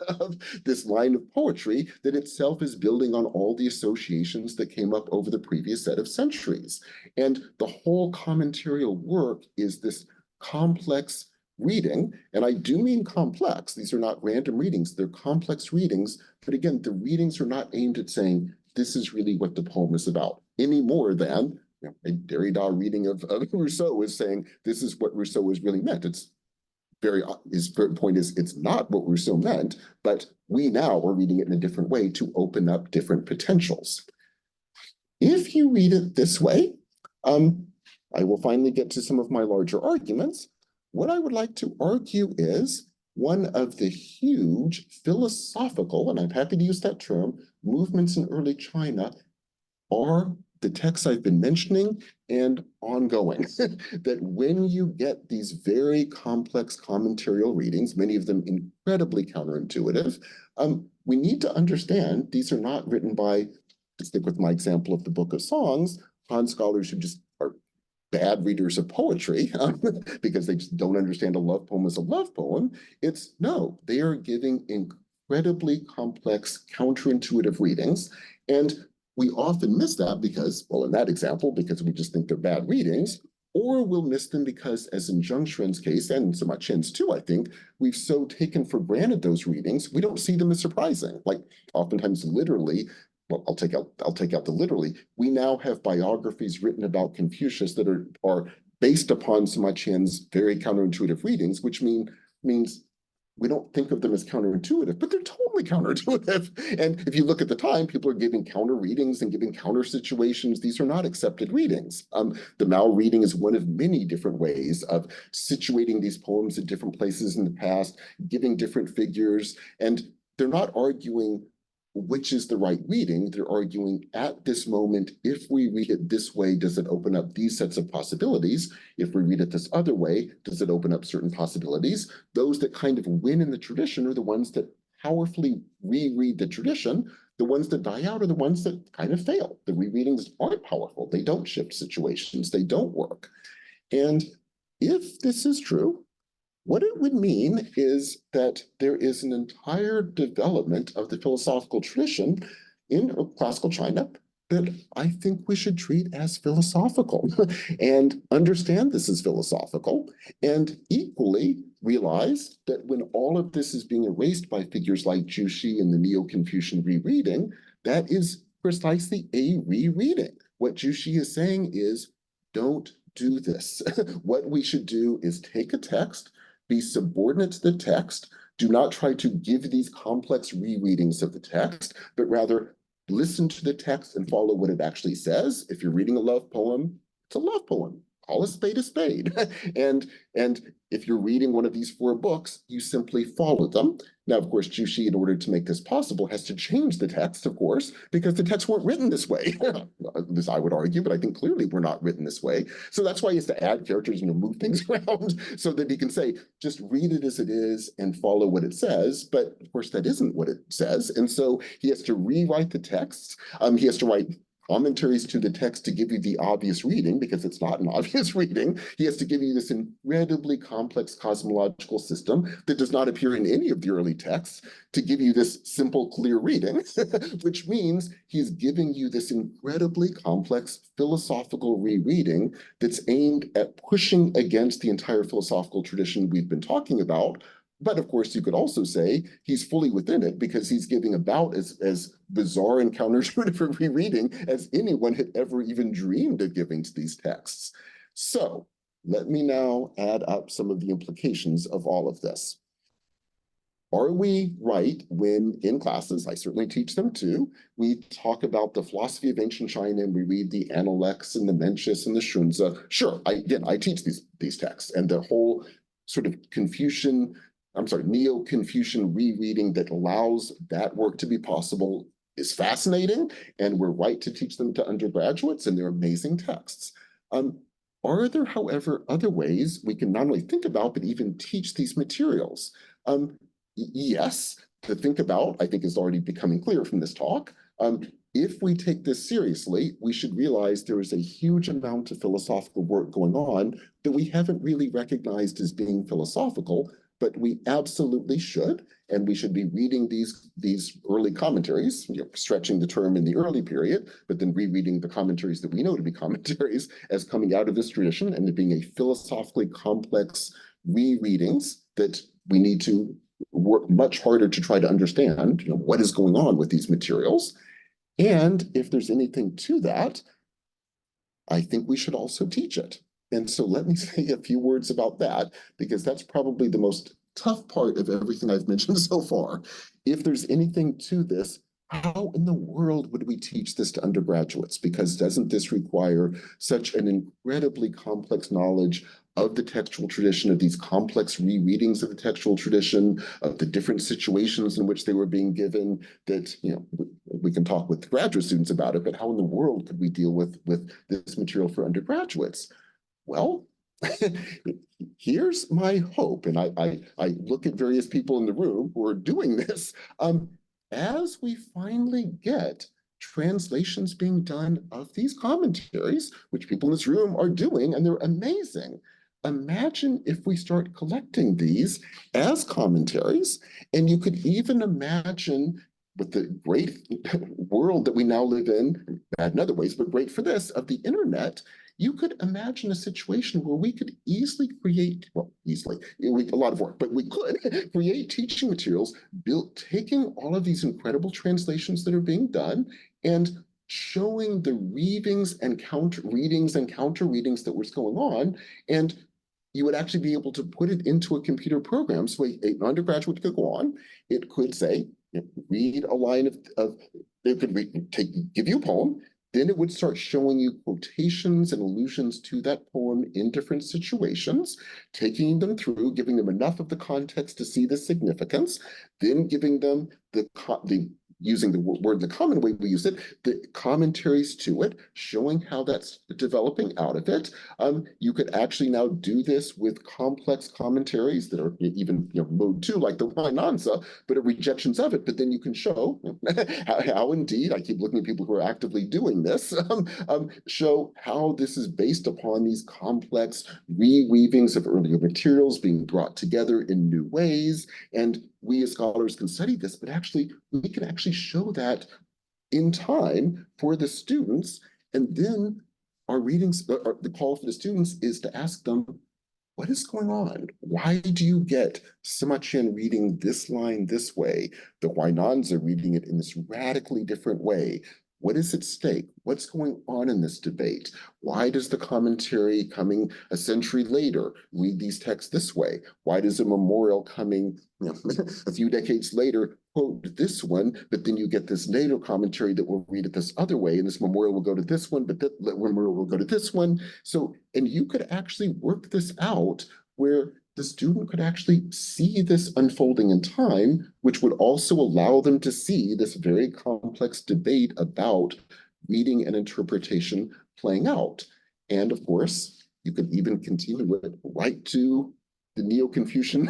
[SPEAKER 2] this line of poetry that itself is building on all the associations that came up over the previous set of centuries. And the whole commentarial work is this complex reading, and I do mean complex. These are not random readings, they're complex readings, but again, the readings are not aimed at saying, this is really what the poem is about, any more than a Derrida reading of Rousseau is saying this is what Rousseau is really meant. His point is it's not what Rousseau meant, but we now are reading it in a different way to open up different potentials. If you read it this way, I will finally get to some of my larger arguments. What I would like to argue is one of the huge philosophical, and I'm happy to use that term, movements in early China are the texts I've been mentioning and ongoing. That when you get these very complex commentarial readings, many of them incredibly counterintuitive, we need to understand these are not written by, to stick with my example of the Book of Songs, Han scholars who just are bad readers of poetry because they just don't understand a love poem as a love poem. It's no, they are giving incredibly complex, counterintuitive readings. And we often miss that because, well, in that example, because we just think they're bad readings, or we'll miss them because, as in Zheng Xuan's case, and Sima Qian's too, I think, we've so taken for granted those readings, we don't see them as surprising. Like oftentimes literally, well, I'll take out the literally. We now have biographies written about Confucius that are based upon Sima Qian's very counterintuitive readings, which means we don't think of them as counterintuitive, but they're totally counterintuitive. And if you look at the time, people are giving counter readings and giving counter situations. These are not accepted readings. The Mao reading is one of many different ways of situating these poems at different places in the past, giving different figures, and they're not arguing which is the right reading. They're arguing at this moment, if we read it this way, does it open up these sets of possibilities? If we read it this other way, does it open up certain possibilities? Those that kind of win in the tradition are the ones that powerfully reread the tradition. The ones that die out are the ones that kind of fail. The rereadings aren't powerful. They don't shift situations. They don't work. And if this is true, what it would mean is that there is an entire development of the philosophical tradition in classical China that I think we should treat as philosophical and understand this as philosophical, and equally realize that when all of this is being erased by figures like Jushi and the Neo-Confucian rereading, that is precisely a rereading. What Jushi is saying is, don't do this. What we should do is take a text, be subordinate to the text, do not try to give these complex rereadings of the text, but rather listen to the text and follow what it actually says. If you're reading a love poem, it's a love poem. Call a spade a spade. and if you're reading one of these 4 books, you simply follow them. Now, of course, Jushi, in order to make this possible, has to change the text, of course, because the texts weren't written this way. This I would argue, but I think clearly were not written this way. So that's why he has to add characters and move things around so that he can say, just read it as it is and follow what it says. But of course, that isn't what it says. And so he has to rewrite the texts. He has to write commentaries to the text to give you the obvious reading, because it's not an obvious reading. He has to give you this incredibly complex cosmological system that does not appear in any of the early texts to give you this simple, clear reading, which means he's giving you this incredibly complex philosophical rereading that's aimed at pushing against the entire philosophical tradition we've been talking about. But of course, you could also say he's fully within it because he's giving about as bizarre and counterintuitive rereading as anyone had ever even dreamed of giving to these texts. So let me now add up some of the implications of all of this. Are we right when in classes, I certainly teach them too, we talk about the philosophy of ancient China and we read the Analects and the Mencius and the Xunzi? Sure, I teach these texts, and the whole sort of Neo-Confucian rereading that allows that work to be possible is fascinating, and we're right to teach them to undergraduates, and they're amazing texts. Are there, however, other ways we can not only think about, but even teach these materials? Yes, to think about, I think, is already becoming clear from this talk. If we take this seriously, we should realize there is a huge amount of philosophical work going on that we haven't really recognized as being philosophical, but we absolutely should, and we should be reading these early commentaries, stretching the term in the early period, but then rereading the commentaries that we know to be commentaries as coming out of this tradition, and it being a philosophically complex rereadings that we need to work much harder to try to understand, what is going on with these materials. And if there's anything to that, I think we should also teach it. And so let me say a few words about that, because that's probably the most tough part of everything I've mentioned so far. If there's anything to this, how in the world would we teach this to undergraduates? Because doesn't this require such an incredibly complex knowledge of the textual tradition, of these complex rereadings of the textual tradition, of the different situations in which they were being given, that, we can talk with graduate students about it, but how in the world could we deal with this material for undergraduates? Well, here's my hope, and I look at various people in the room who are doing this. As we finally get translations being done of these commentaries, which people in this room are doing, and they're amazing. Imagine if we start collecting these as commentaries, and you could even imagine with the great world that we now live in, bad in other ways, but great for this, of the internet, you could imagine a situation where we could easily create, well, easily, a lot of work, but we could create teaching materials built, taking all of these incredible translations that are being done and showing the readings and counter readings that was going on. And you would actually be able to put it into a computer program. So an undergraduate could go on, it could say, read a line of it could give you a poem, then it would start showing you quotations and allusions to that poem in different situations, taking them through, giving them enough of the context to see the significance, then giving them the using the word the common way we use it, the commentaries to it, showing how that's developing out of it. You could actually now do this with complex commentaries that are even mode 2, like the Wynanza, but are rejections of it. But then you can show how indeed, I keep looking at people who are actively doing this, show how this is based upon these complex reweavings of earlier materials being brought together in new ways. And we as scholars can study this, but actually we can actually show that in time for the students. And then our readings, the call for the students is to ask them, what is going on? Why do you get Sima Qian reading this line this way? The Huainanzi reading it in this radically different way. What is at stake? What's going on in this debate? Why does the commentary coming a century later read these texts this way? Why does a memorial coming a few decades later quote this one, but then you get this later commentary that will read it this other way, and this memorial will go to this one, but that memorial will go to this one. So, and you could actually work this out where the student could actually see this unfolding in time, which would also allow them to see this very complex debate about reading and interpretation playing out. And of course, you could even continue it right to the Neo-Confucian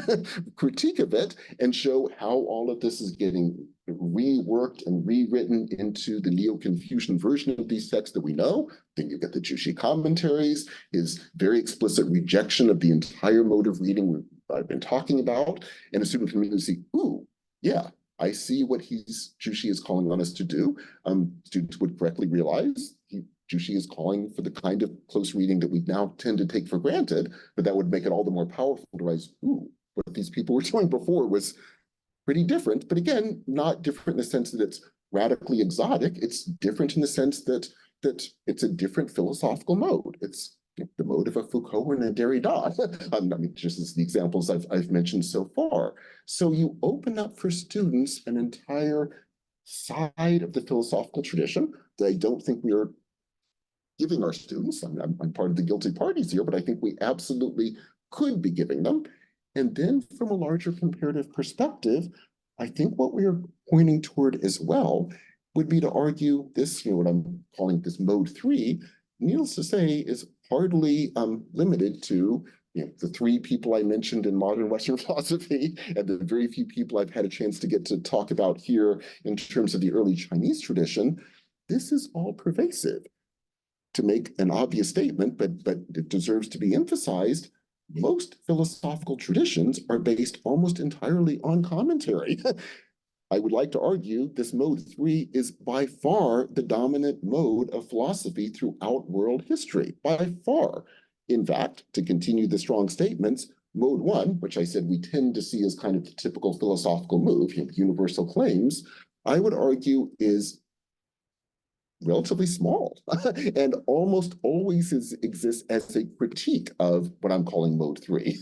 [SPEAKER 2] critique of it and show how all of this is getting reworked and rewritten into the Neo-Confucian version of these texts that we know. Then you get the Jushi commentaries, his very explicit rejection of the entire mode of reading I've been talking about, and a student can immediately see, ooh, yeah, I see what Jushi is calling on us to do. Students would correctly realize Jushi is calling for the kind of close reading that we now tend to take for granted, but that would make it all the more powerful to realize, ooh, what these people were doing before was pretty different, but again, not different in the sense that it's radically exotic. It's different in the sense that it's a different philosophical mode. It's the mode of a Foucault and a Derrida. I mean, just as the examples I've mentioned so far. So you open up for students an entire side of the philosophical tradition that I don't think we are giving our students. I'm part of the guilty parties here, but I think we absolutely could be giving them. And then from a larger comparative perspective, I think what we are pointing toward as well would be to argue this, what I'm calling this mode 3, needless to say, is hardly limited to the 3 people I mentioned in modern Western philosophy and the very few people I've had a chance to get to talk about here in terms of the early Chinese tradition. This is all pervasive. To make an obvious statement, but it deserves to be emphasized, most philosophical traditions are based almost entirely on commentary. I would like to argue this mode 3 is by far the dominant mode of philosophy throughout world history, by far. In fact, to continue the strong statements, mode 1, which I said we tend to see as kind of the typical philosophical move, universal claims, I would argue is relatively small and almost always exists as a critique of what I'm calling mode 3.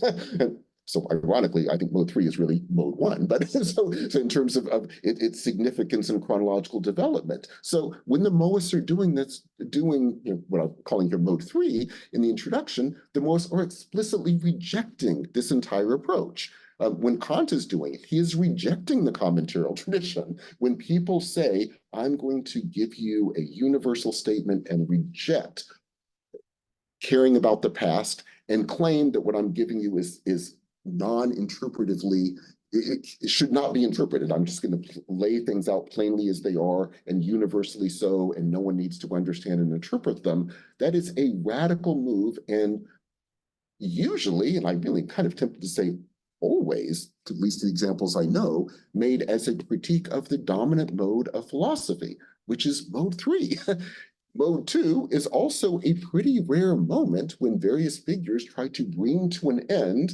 [SPEAKER 2] So ironically, I think mode 3 is really mode 1, but so in terms of its significance in chronological development. So when the Mohists are doing what I'm calling here mode 3 in the introduction, the Mohists are explicitly rejecting this entire approach. When Kant is doing it, he is rejecting the commentarial tradition. When people say, I'm going to give you a universal statement and reject caring about the past and claim that what I'm giving you is non-interpretively it should not be interpreted. I'm just going to lay things out plainly as they are and universally so, and no one needs to understand and interpret them. That is a radical move, and usually, and I'm really kind of tempted to say always, at least the examples I know, made as a critique of the dominant mode of philosophy, which is mode 3. Mode 2 is also a pretty rare moment when various figures try to bring to an end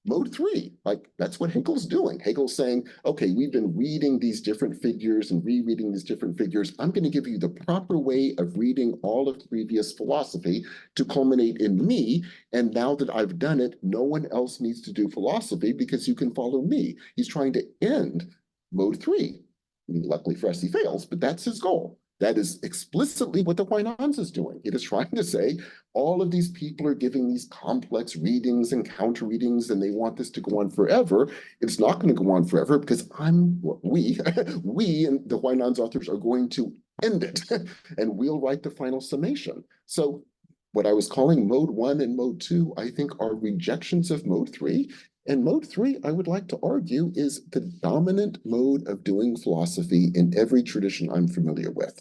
[SPEAKER 2] mode 3. Like, that's what Hegel's doing. Hegel's saying, okay, we've been reading these different figures and rereading these different figures. I'm going to give you the proper way of reading all of previous philosophy to culminate in me. And now that I've done it, no one else needs to do philosophy because you can follow me. He's trying to end mode 3. I mean, luckily for us, he fails, but that's his goal. That is explicitly what the Huainans is doing. It is trying to say all of these people are giving these complex readings and counter readings, and they want this to go on forever. It's not going to go on forever because we and the Huainans authors are going to end it, and we'll write the final summation. So what I was calling mode 1 and mode 2, I think are rejections of mode 3. And mode 3, I would like to argue, is the dominant mode of doing philosophy in every tradition I'm familiar with.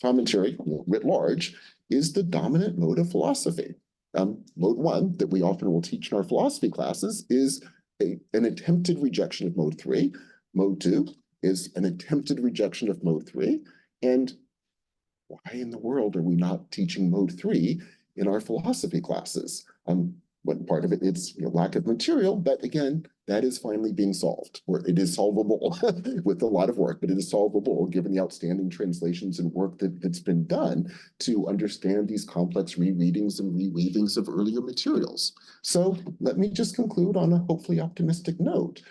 [SPEAKER 2] Commentary, writ large, is the dominant mode of philosophy. Mode 1, that we often will teach in our philosophy classes, is an attempted rejection of mode 3. Mode 2 is an attempted rejection of mode 3. And why in the world are we not teaching mode 3 in our philosophy classes? One part of it is lack of material, but again, that is finally being solved, or it is solvable with a lot of work, but it is solvable given the outstanding translations and work that's been done to understand these complex rereadings and reweavings of earlier materials. So let me just conclude on a hopefully optimistic note.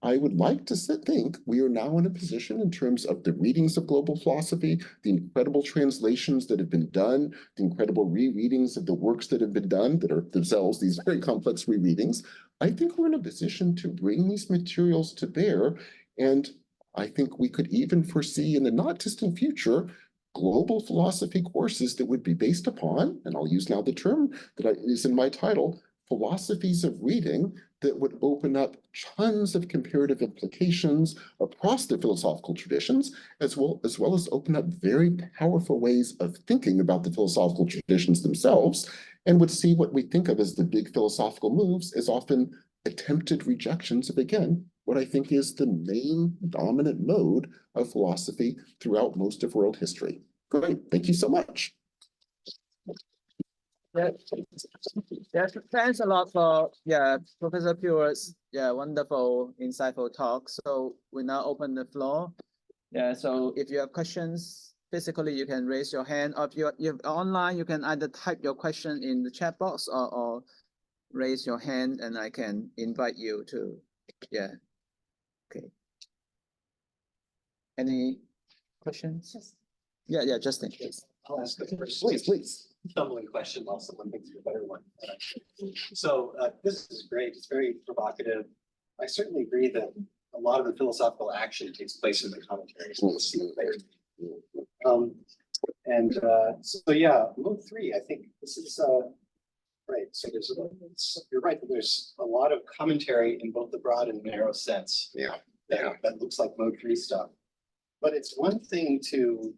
[SPEAKER 2] I would like to think we are now in a position in terms of the readings of global philosophy, the incredible translations that have been done, the incredible rereadings of the works that have been done that are themselves these very complex rereadings. I think we're in a position to bring these materials to bear, and I think we could even foresee in the not distant future global philosophy courses that would be based upon, and I'll use now the term that is in my title, philosophies of reading that would open up tons of comparative implications across the philosophical traditions, as well as open up very powerful ways of thinking about the philosophical traditions themselves, and would see what we think of as the big philosophical moves as often attempted rejections of, again, what I think is the main dominant mode of philosophy throughout most of world history. Great, thank you so much.
[SPEAKER 1] Thanks a lot for Professor Puett's wonderful, insightful talk. So we now open the floor. So if you have questions physically, you can raise your hand. Or if you're online, you can either type your question in the chat box or raise your hand, and I can invite you to. Okay. Any questions? Yeah, Justin. Yes.
[SPEAKER 3] I'll ask the first.
[SPEAKER 2] Please.
[SPEAKER 3] Stumbling question while someone thinks of a better one. So this is great. It's very provocative. I certainly agree that a lot of the philosophical action takes place in the commentaries. So yeah, mode 3. I think this is right. So you're right. There's a lot of commentary in both the broad and narrow sense. That looks like mode 3 stuff. But it's one thing to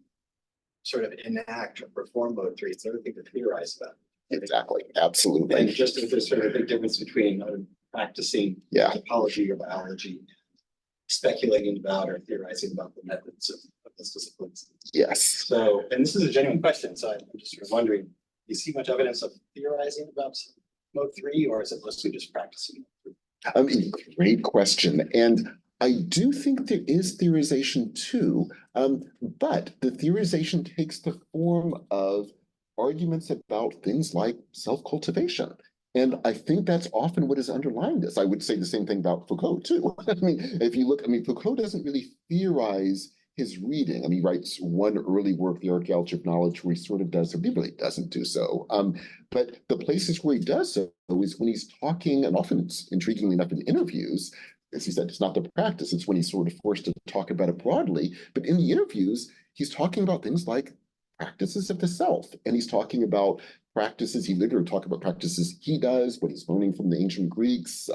[SPEAKER 3] sort of enact or perform mode 3. It's another thing to theorize about.
[SPEAKER 2] Exactly. Absolutely.
[SPEAKER 3] And just as there's sort of a big difference between practicing typology or biology, speculating about or theorizing about the methods of those disciplines.
[SPEAKER 2] Yes.
[SPEAKER 3] So, and this is a genuine question. So I'm just sort of wondering, do you see much evidence of theorizing about mode 3, or is it mostly just practicing?
[SPEAKER 2] I mean, great question. And I do think there is theorization too, but the theorization takes the form of arguments about things like self-cultivation. And I think that's often what is underlying this. I would say the same thing about Foucault too. I mean, if you look, Foucault doesn't really theorize his reading. He writes one early work, The Archaeology of Knowledge, where he sort of does, or he really doesn't do so. But the places where he does so is when he's talking, and often it's intriguingly enough in interviews, as he said, it's not the practice, it's when he's sort of forced to talk about it broadly. But in the interviews, he's talking about things like practices of the self, and he's talking about practices. He literally talked about practices he does, what he's learning from the ancient Greeks,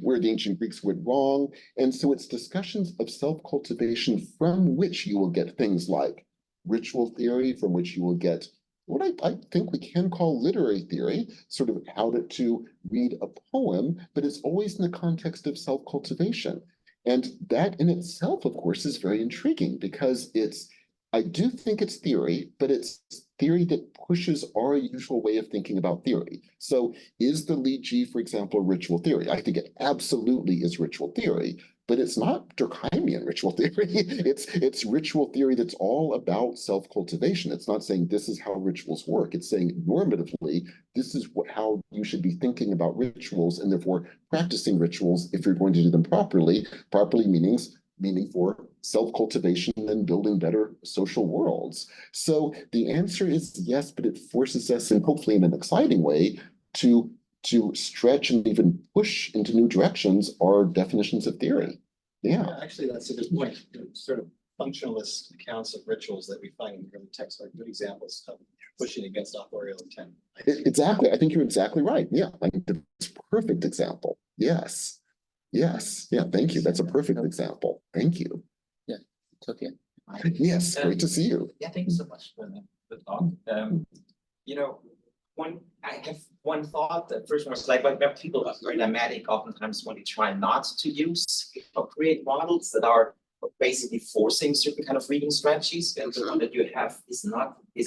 [SPEAKER 2] where the ancient Greeks went wrong. And so it's discussions of self-cultivation from which you will get things like ritual theory, from which you will get what I think we can call literary theory, sort of how to read a poem, but it's always in the context of self-cultivation. And that in itself, of course, is very intriguing because I do think it's theory, but it's theory that pushes our usual way of thinking about theory. So is the Li Ji, for example, ritual theory? I think it absolutely is ritual theory, but it's not Durkheimian ritual theory. It's ritual theory that's all about self-cultivation. It's not saying this is how rituals work. It's saying normatively, this is how you should be thinking about rituals and therefore practicing rituals if you're going to do them properly. Properly meaning for self-cultivation and building better social worlds. So the answer is yes, but it forces us, and hopefully in an exciting way, to stretch and even push into new directions our definitions of theory. Yeah.
[SPEAKER 3] Actually, that's a good point. Sort of functionalist accounts of rituals that we find in early texts are good examples of pushing against authorial intent.
[SPEAKER 2] Exactly. I think you're exactly right. Yeah, I think that's a perfect example. Yes. Yes. Yeah, thank you. That's a perfect example. Thank you.
[SPEAKER 1] Yeah, it's okay.
[SPEAKER 2] Yes, great to see you.
[SPEAKER 4] Yeah, thank you so much for the talk. You know, I have one thought that first was like, when people are very dramatic, oftentimes when they try not to use or create models that are basically forcing certain kind of reading strategies, and the one that you have is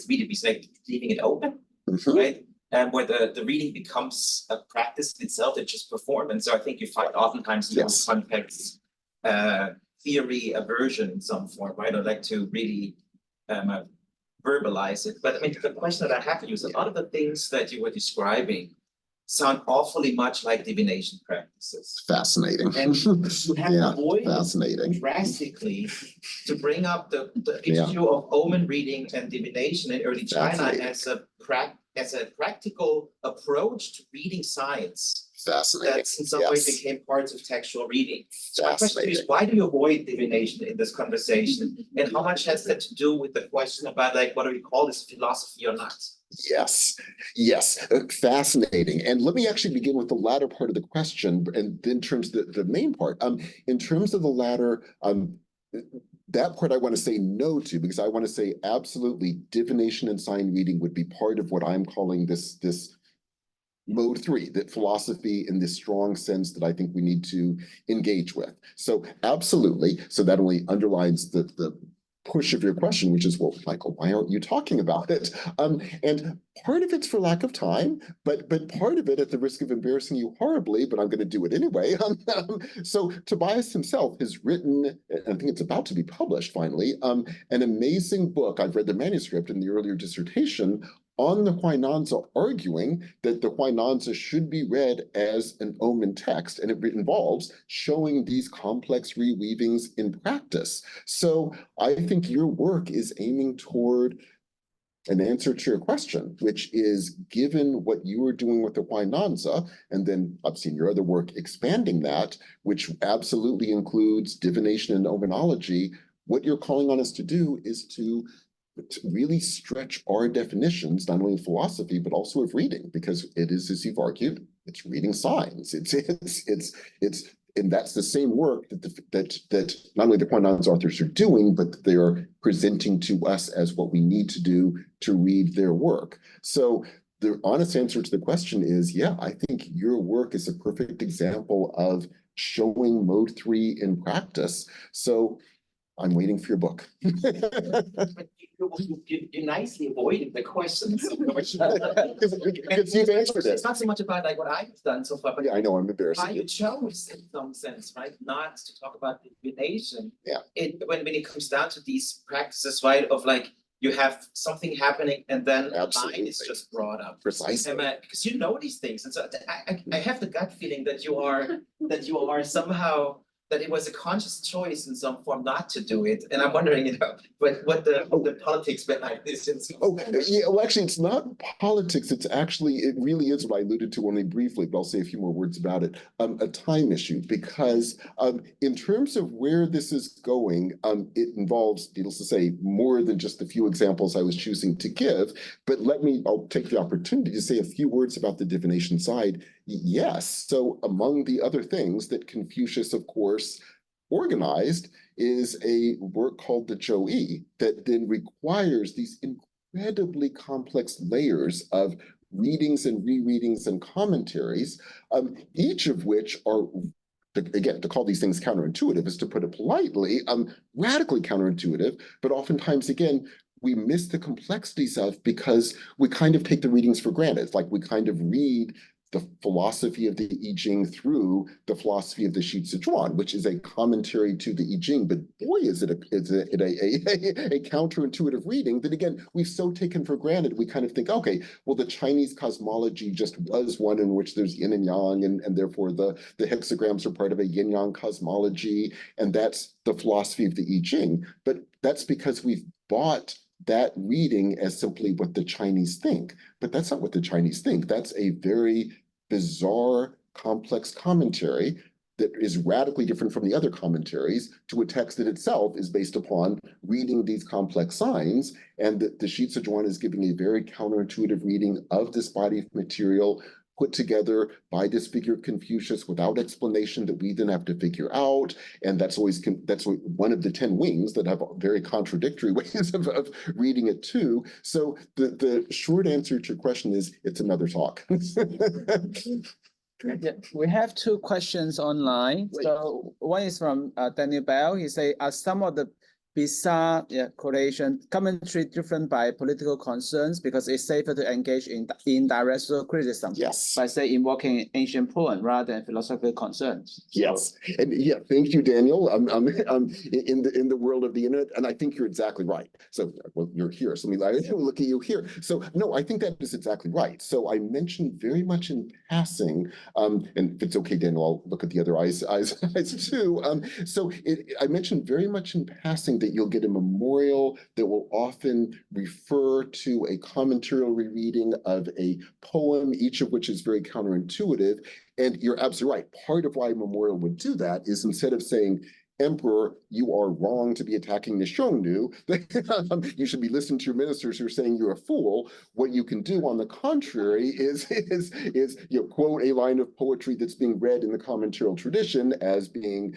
[SPEAKER 4] really like leaving it open, right? And where the reading becomes a practice in itself that just perform. And so I think you find oftentimes in those contexts theory aversion in some form, right? I'd like to really verbalize it. But I mean, the question that I have for you is a lot of the things that you were describing sound awfully much like divination practices.
[SPEAKER 2] Fascinating.
[SPEAKER 4] And you have avoided
[SPEAKER 2] fascinating.
[SPEAKER 4] drastically to bring up the issue of omen reading and divination in early China as a practical approach to reading science.
[SPEAKER 2] Fascinating.
[SPEAKER 4] That in some way became parts of textual reading. So my question is, why do you avoid divination in this conversation? And how much has that to do with the question about like, what do we call this, philosophy or not?
[SPEAKER 2] Yes, fascinating. And let me actually begin with the latter part of the question, and in terms of the main part. In terms of the latter, that part I want to say no to, because I want to say absolutely divination and sign reading would be part of what I'm calling this mode 3, that philosophy in this strong sense that I think we need to engage with. So absolutely. So that only underlines the push of your question, which is, well, Michael, why aren't you talking about it? And part of it's for lack of time, but part of it, at the risk of embarrassing you horribly, but I'm going to do it anyway. So Tobias himself has written, I think it's about to be published finally, an amazing book. I've read the manuscript in the earlier dissertation on the Huainanzi, arguing that the Huainanzi should be read as an omen text, and it involves showing these complex reweavings in practice. So I think your work is aiming toward an answer to your question, which is, given what you are doing with the Huainanzi, and then I've seen your other work expanding that, which absolutely includes divination and omenology, what you're calling on us to do is to really stretch our definitions, not only of philosophy, but also of reading, because it is, as you've argued, it's reading signs. And that's the same work that not only the Huainanzi authors are doing, but they are presenting to us as what we need to do to read their work. So the honest answer to the question is, yeah, I think your work is a perfect example of showing mode 3 in practice. So I'm waiting for your book.
[SPEAKER 4] But you nicely avoided the question.
[SPEAKER 2] Because you've answered it.
[SPEAKER 4] It's not so much about like what I've done so far, but
[SPEAKER 2] Yeah, I know, I'm embarrassed.
[SPEAKER 4] why you chose in some sense, right, not to talk about divination.
[SPEAKER 2] Yeah.
[SPEAKER 4] When it comes down to these practices, right, of like you have something happening and then a line is just brought up.
[SPEAKER 2] Precisely.
[SPEAKER 4] Because you know these things, and so I have the gut feeling that you are somehow that it was a conscious choice in some form not to do it. And I'm wondering, what the politics behind this is.
[SPEAKER 2] Oh, yeah, well, actually, it's not politics. It's actually, it really is what I alluded to only briefly, but I'll say a few more words about it. A time issue, because in terms of where this is going, it involves, needless to say, more than just the few examples I was choosing to give. But I'll take the opportunity to say a few words about the divination side. Yes, so among the other things that Confucius, of course, organized is a work called the Zhou that then requires these incredibly complex layers of readings and rereadings and commentaries, each of which are, again, to call these things counterintuitive is to put it politely, radically counterintuitive, but oftentimes, again, we miss the complexities of because we kind of take the readings for granted. It's like we kind of read the philosophy of the I Ching through the philosophy of the Shi Tzu Chuan, which is a commentary to the I Ching. But boy, is it a counterintuitive reading that, again, we've so taken for granted. We kind of think, okay, well, the Chinese cosmology just was one in which there's yin and yang, and therefore the hexagrams are part of a yin-yang cosmology, and that's the philosophy of the I Ching. But that's because we've bought that reading as simply what the Chinese think. But that's not what the Chinese think. That's a very bizarre, complex commentary that is radically different from the other commentaries to a text that itself is based upon reading these complex signs. And the Shi Tzu Chuan is giving a very counterintuitive reading of this body of material put together by this figure of Confucius without explanation that we then have to figure out. And that's one of the 10 wings that have very contradictory ways of reading it too. So the short answer to your question is it's another talk.
[SPEAKER 1] Yeah, we have two questions online.
[SPEAKER 2] Great.
[SPEAKER 1] So one is from Daniel Bell. He say, are some of the bizarre correlation commentary driven by political concerns because it's safer to engage in indirect social criticism?
[SPEAKER 2] Yes.
[SPEAKER 1] By say invoking ancient poem rather than philosophical concerns.
[SPEAKER 2] Yes, and yeah, thank you, Daniel. In the world of the internet, and I think you're exactly right. So, well, you're here, so let me look at you here. So, no, I think that is exactly right. So, I mentioned very much in passing, and if it's okay, Daniel, I'll look at the other eyes too. I mentioned very much in passing that you'll get a memorial that will often refer to a commentarial rereading of a poem, each of which is very counterintuitive. And you're absolutely right. Part of why a memorial would do that is instead of saying, Emperor, you are wrong to be attacking the Xiongnu. You should be listening to your ministers who are saying you're a fool. What you can do, on the contrary, is quote a line of poetry that's being read in the commentarial tradition as being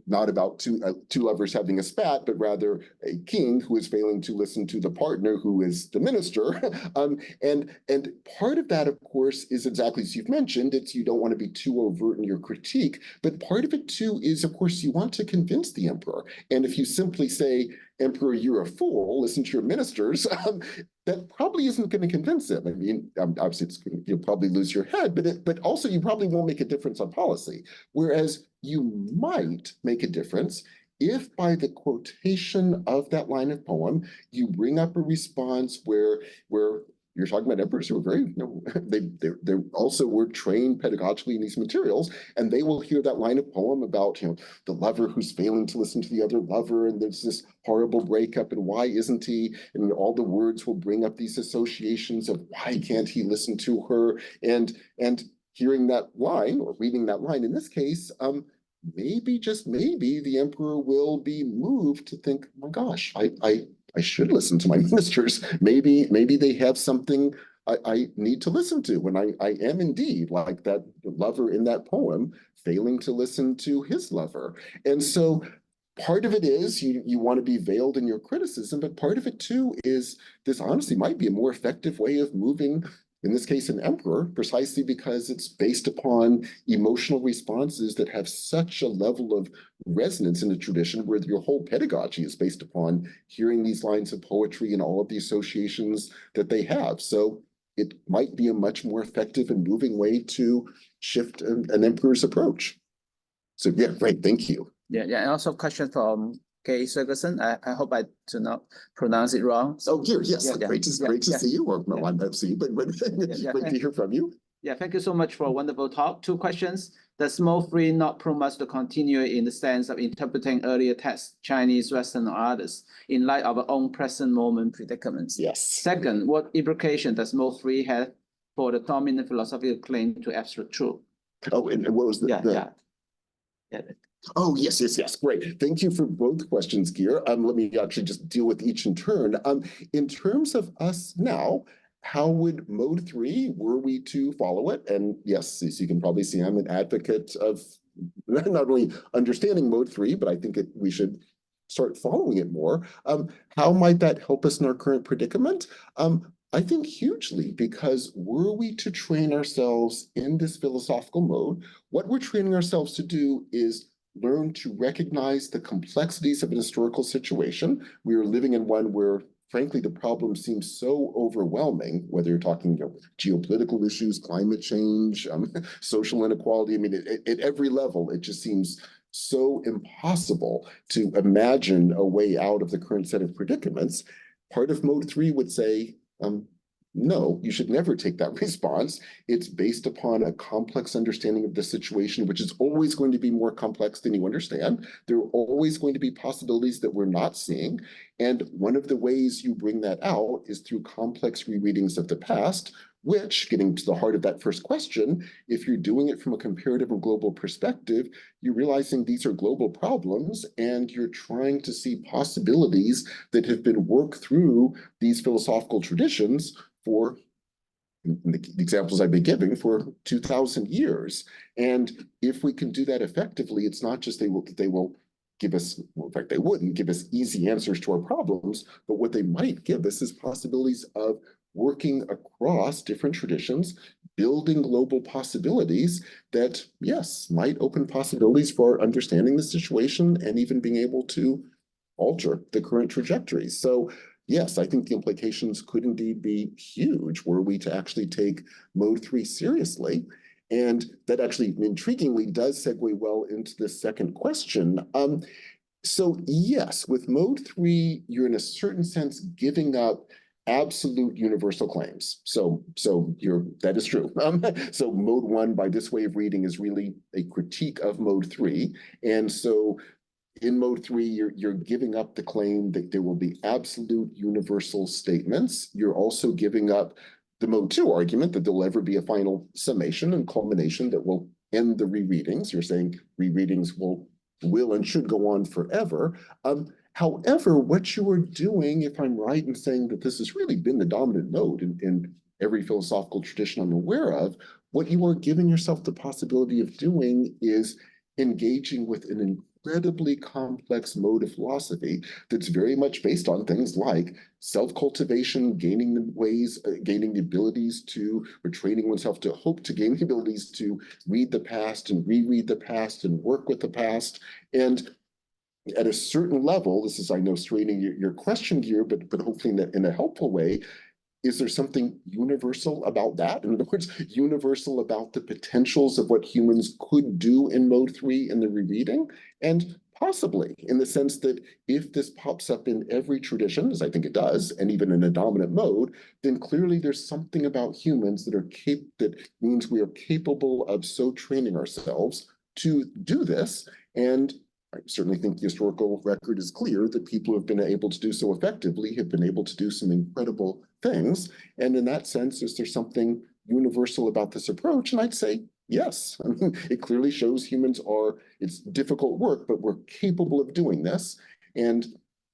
[SPEAKER 2] not about two lovers having a spat, but rather a king who is failing to listen to the partner who is the minister. And part of that, of course, is exactly as you've mentioned. It's you don't want to be too overt in your critique, but part of it too is, of course, you want to convince the emperor. And if you simply say, Emperor, you're a fool, listen to your ministers, that probably isn't going to convince him. I mean, obviously, you'll probably lose your head, but also you probably won't make a difference on policy. Whereas you might make a difference if by the quotation of that line of poem, you bring up a response where you're talking about emperors who are very, they also were trained pedagogically in these materials, and they will hear that line of poem about, the lover who's failing to listen to the other lover, and there's this horrible breakup, and why isn't he? And all the words will bring up these associations of why can't he listen to her? And hearing that line or reading that line in this case, maybe, just maybe, the emperor will be moved to think, oh my gosh, I should listen to my ministers. Maybe they have something I need to listen to when I am indeed like that lover in that poem, failing to listen to his lover. And so part of it is you want to be veiled in your criticism, but part of it too is this honestly might be a more effective way of moving, in this case, an emperor, precisely because it's based upon emotional responses that have such a level of resonance in the tradition where your whole pedagogy is based upon hearing these lines of poetry and all of the associations that they have. So it might be a much more effective and moving way to shift an emperor's approach. So yeah, great, thank you.
[SPEAKER 1] Yeah, and also a question from Kay Ferguson. I hope I do not pronounce it wrong.
[SPEAKER 2] So here, yes, great to see you. Or no, I'm not seeing you, but great to hear from you.
[SPEAKER 1] Yeah, thank you so much for a wonderful talk. Two questions. Does mode 3 not promise to continue in the sense of interpreting earlier texts, Chinese, Western, or others, in light of our own present moment predicaments?
[SPEAKER 2] Yes.
[SPEAKER 1] Second, what implication does mode 3 have for the dominant philosophical claim to absolute truth?
[SPEAKER 2] Oh, and what was the?
[SPEAKER 1] Yeah.
[SPEAKER 2] Oh, yes. Great. Thank you for both questions, Gear. Let me actually just deal with each in turn. In terms of us now, how would mode 3, were we to follow it? And yes, as you can probably see, I'm an advocate of not only understanding mode 3, but I think we should start following it more. How might that help us in our current predicament? I think hugely, because were we to train ourselves in this philosophical mode, what we're training ourselves to do is learn to recognize the complexities of an historical situation. We are living in one where, frankly, the problem seems so overwhelming, whether you're talking geopolitical issues, climate change, social inequality. I mean, at every level, it just seems so impossible to imagine a way out of the current set of predicaments. Part of mode 3 would say, no, you should never take that response. It's based upon a complex understanding of the situation, which is always going to be more complex than you understand. There are always going to be possibilities that we're not seeing. And one of the ways you bring that out is through complex rereadings of the past, which, getting to the heart of that first question, if you're doing it from a comparative or global perspective, you're realizing these are global problems and you're trying to see possibilities that have been worked through these philosophical traditions for the examples I've been giving for 2,000 years. And if we can do that effectively, it's not just they will give us, well, in fact, they wouldn't give us easy answers to our problems, but what they might give us is possibilities of working across different traditions, building global possibilities that, yes, might open possibilities for understanding the situation and even being able to alter the current trajectory. So yes, I think the implications could indeed be huge were we to actually take mode 3 seriously. And that actually intriguingly does segue well into the second question. So yes, with mode 3, you're in a certain sense giving up absolute universal claims. So that is true. So mode 1, by this way of reading, is really a critique of mode 3. And so in mode 3, you're giving up the claim that there will be absolute universal statements. You're also giving up the mode 2 argument that there'll ever be a final summation and culmination that will end the rereadings. You're saying rereadings will and should go on forever. However, what you are doing, if I'm right in saying that this has really been the dominant mode in every philosophical tradition I'm aware of, what you are giving yourself the possibility of doing is engaging with an incredibly complex mode of philosophy that's very much based on things like self-cultivation, gaining the abilities to, or training oneself to hope to gain the abilities to read the past and reread the past and work with the past. And at a certain level, this is, I know, straining your question here, but hopefully in a helpful way, is there something universal about that? In other words, universal about the potentials of what humans could do in mode 3 in the rereading? And possibly, in the sense that if this pops up in every tradition, as I think it does, and even in a dominant mode, then clearly there's something about humans that means we are capable of so training ourselves to do this. And I certainly think the historical record is clear that people who have been able to do so effectively have been able to do some incredible things. And in that sense, is there something universal about this approach? And I'd say yes. I mean, it clearly shows it's difficult work, but we're capable of doing this. And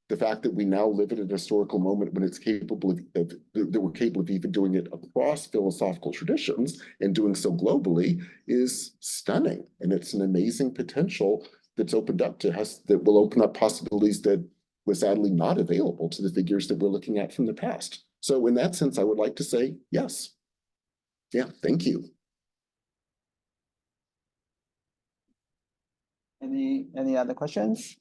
[SPEAKER 2] the fact that we now live at an historical moment when that we're capable of even doing it across philosophical traditions and doing so globally is stunning. And it's an amazing potential that's opened up to us, that will open up possibilities that were sadly not available to the figures that we're looking at from the past. So in that sense, I would like to say yes. Yeah, thank you.
[SPEAKER 1] Any other questions?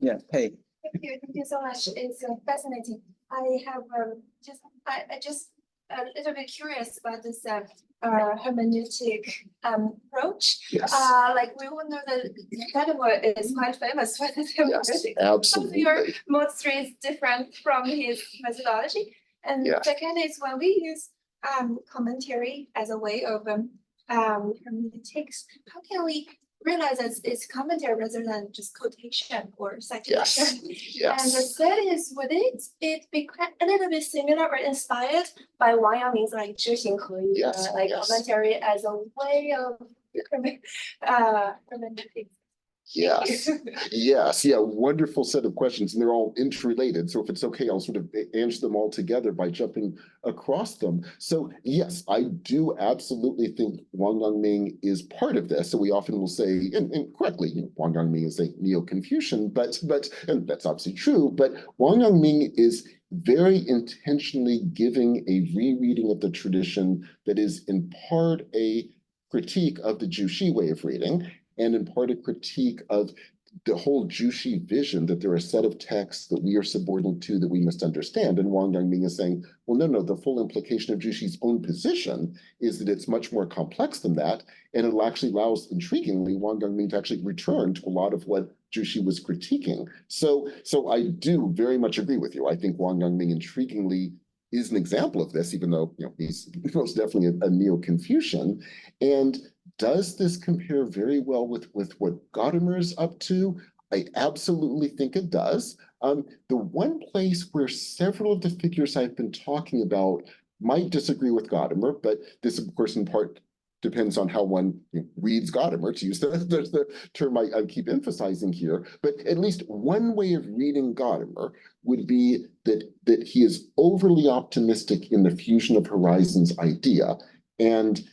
[SPEAKER 1] Yeah, hey.
[SPEAKER 5] Thank you so much. It's fascinating. I have I just a little bit curious about this hermeneutic approach.
[SPEAKER 2] Yes.
[SPEAKER 5] Like we all know that word is quite famous for the hermeneutic.
[SPEAKER 2] Yes, absolutely.
[SPEAKER 5] Your mode 3 is different from his methodology. And
[SPEAKER 2] yes.
[SPEAKER 5] second is when we use commentary as a way of hermeneutics, how can we realize that it's commentary rather than just quotation or citation? And the third is, would it be quite a little bit similar or inspired by Wang Yangming's like 知行合一, like commentary as a way of hermeneutics?
[SPEAKER 2] Yes, yes, yeah, wonderful set of questions, and they're all interrelated. So if it's okay, I'll sort of answer them all together by jumping across them. So yes, I do absolutely think Wang Yangming is part of this. So we often will say, and correctly, Wang Yangming is a Neo-Confucian, but and that's obviously true, but Wang Yangming is very intentionally giving a rereading of the tradition that is in part a critique of the Jushi way of reading, and in part a critique of the whole Jushi vision that there are a set of texts that we are subordinate to that we must understand. And Wang Yangming is saying, well, no, the full implication of Jushi's own position is that it's much more complex than that. And it actually allows, intriguingly, Wang Yangming to actually return to a lot of what Jushi was critiquing. So I do very much agree with you. I think Wang Yangming intriguingly is an example of this, even though he's most definitely a Neo-Confucian. And does this compare very well with what Gadamer's up to? I absolutely think it does. The one place where several of the figures I've been talking about might disagree with Gadamer, but this, of course, in part depends on how one reads Gadamer, to use the term I keep emphasizing here. But at least one way of reading Gadamer would be that he is overly optimistic in the fusion of horizons idea. And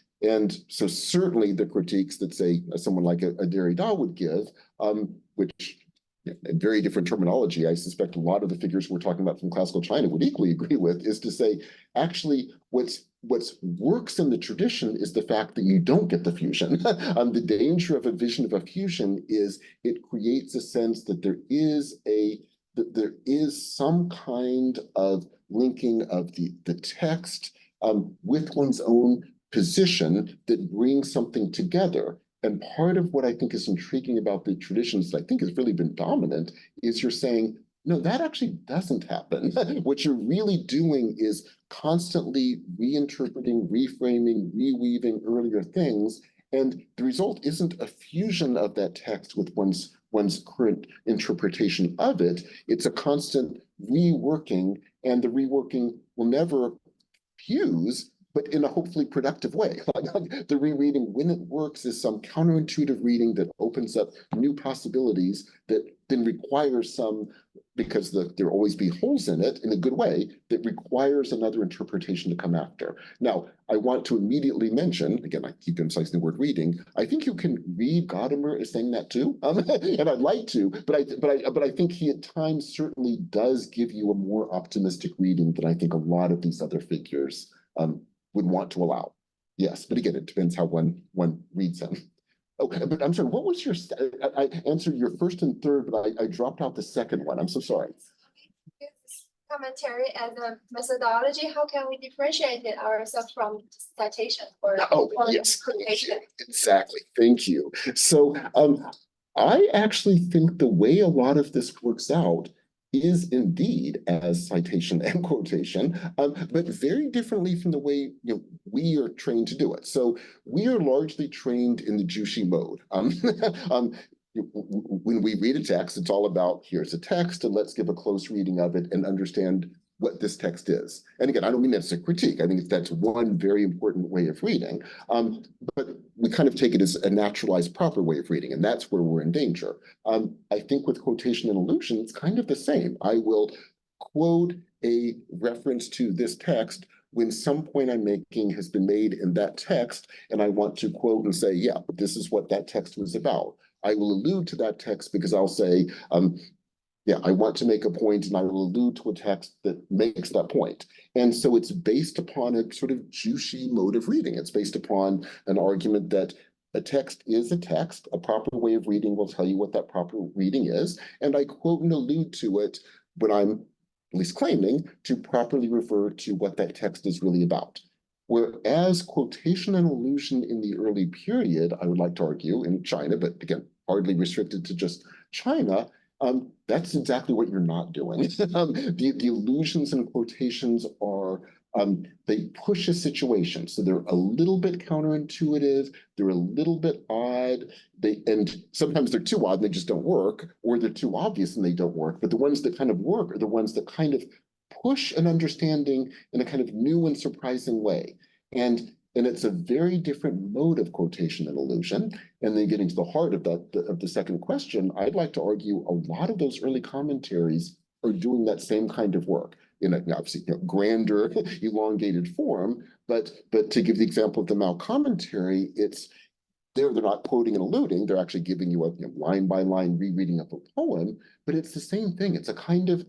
[SPEAKER 2] so certainly the critiques that say someone like a Derrida would give, which in very different terminology, I suspect a lot of the figures we're talking about from classical China would equally agree with, is to say, actually, what works in the tradition is the fact that you don't get the fusion. The danger of a vision of a fusion is it creates a sense that there is some kind of linking of the text with one's own position that brings something together. And part of what I think is intriguing about the traditions that I think has really been dominant is you're saying, no, that actually doesn't happen. What you're really doing is constantly reinterpreting, reframing, reweaving earlier things. And the result isn't a fusion of that text with one's current interpretation of it. It's a constant reworking, and the reworking will never fuse, but in a hopefully productive way. Like the rereading, when it works, is some counterintuitive reading that opens up new possibilities that then requires some, because there'll always be holes in it in a good way, that requires another interpretation to come after. Now, I want to immediately mention, again, I keep emphasizing the word reading, I think you can read Gadamer as saying that too, and I'd like to, but I think he at times certainly does give you a more optimistic reading than I think a lot of these other figures would want to allow. Yes, but again, it depends how one reads them. Okay, but I'm sorry, what was your, I answered your first and third, but I dropped out the second one. I'm so sorry.
[SPEAKER 5] Commentary as a methodology, how can we differentiate ourselves from citation or
[SPEAKER 2] yes,
[SPEAKER 5] quotation?
[SPEAKER 2] Exactly, thank you. So I actually think the way a lot of this works out is indeed as citation and quotation, but very differently from the way we are trained to do it. So we are largely trained in the Jushi mode. When we read a text, it's all about, here's a text, and let's give a close reading of it and understand what this text is. And again, I don't mean that's a critique. I think that's one very important way of reading. But we kind of take it as a naturalized, proper way of reading, and that's where we're in danger. I think with quotation and allusion, it's kind of the same. I will quote a reference to this text when some point I'm making has been made in that text, and I want to quote and say, yeah, this is what that text was about. I will allude to that text because I'll say, yeah, I want to make a point, and I will allude to a text that makes that point. And so it's based upon a sort of Jushi mode of reading. It's based upon an argument that a text is a text. A proper way of reading will tell you what that proper reading is. And I quote and allude to it when I'm at least claiming to properly refer to what that text is really about. Whereas quotation and allusion in the early period, I would like to argue, in China, but again, hardly restricted to just China, that's exactly what you're not doing. The allusions and quotations are They push a situation. So they're a little bit counterintuitive. They're a little bit odd. And sometimes they're too odd and they just don't work, or they're too obvious and they don't work. But the ones that kind of work are the ones that kind of push an understanding in a kind of new and surprising way. And it's a very different mode of quotation and allusion. And then getting to the heart of the second question, I'd like to argue a lot of those early commentaries are doing that same kind of work in a obviously grander, elongated form. But to give the example of the Mao commentary, they're not quoting and alluding, they're actually giving you a line by line rereading of a poem, but it's the same thing. It's a kind of,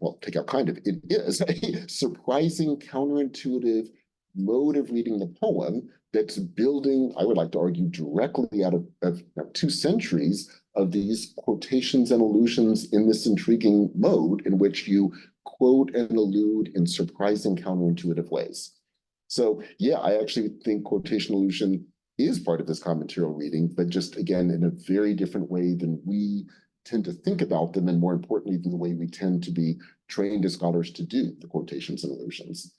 [SPEAKER 2] well, take out kind of, it is a surprising, counterintuitive mode of reading the poem that's building, I would like to argue, directly out of 2 centuries of these quotations and allusions in this intriguing mode in which you quote and allude in surprising, counterintuitive ways. So yeah, I actually think quotation allusion is part of this commentarial reading, but just again, in a very different way than we tend to think about them, and more importantly, than the way we tend to be trained as scholars to do the quotations and allusions.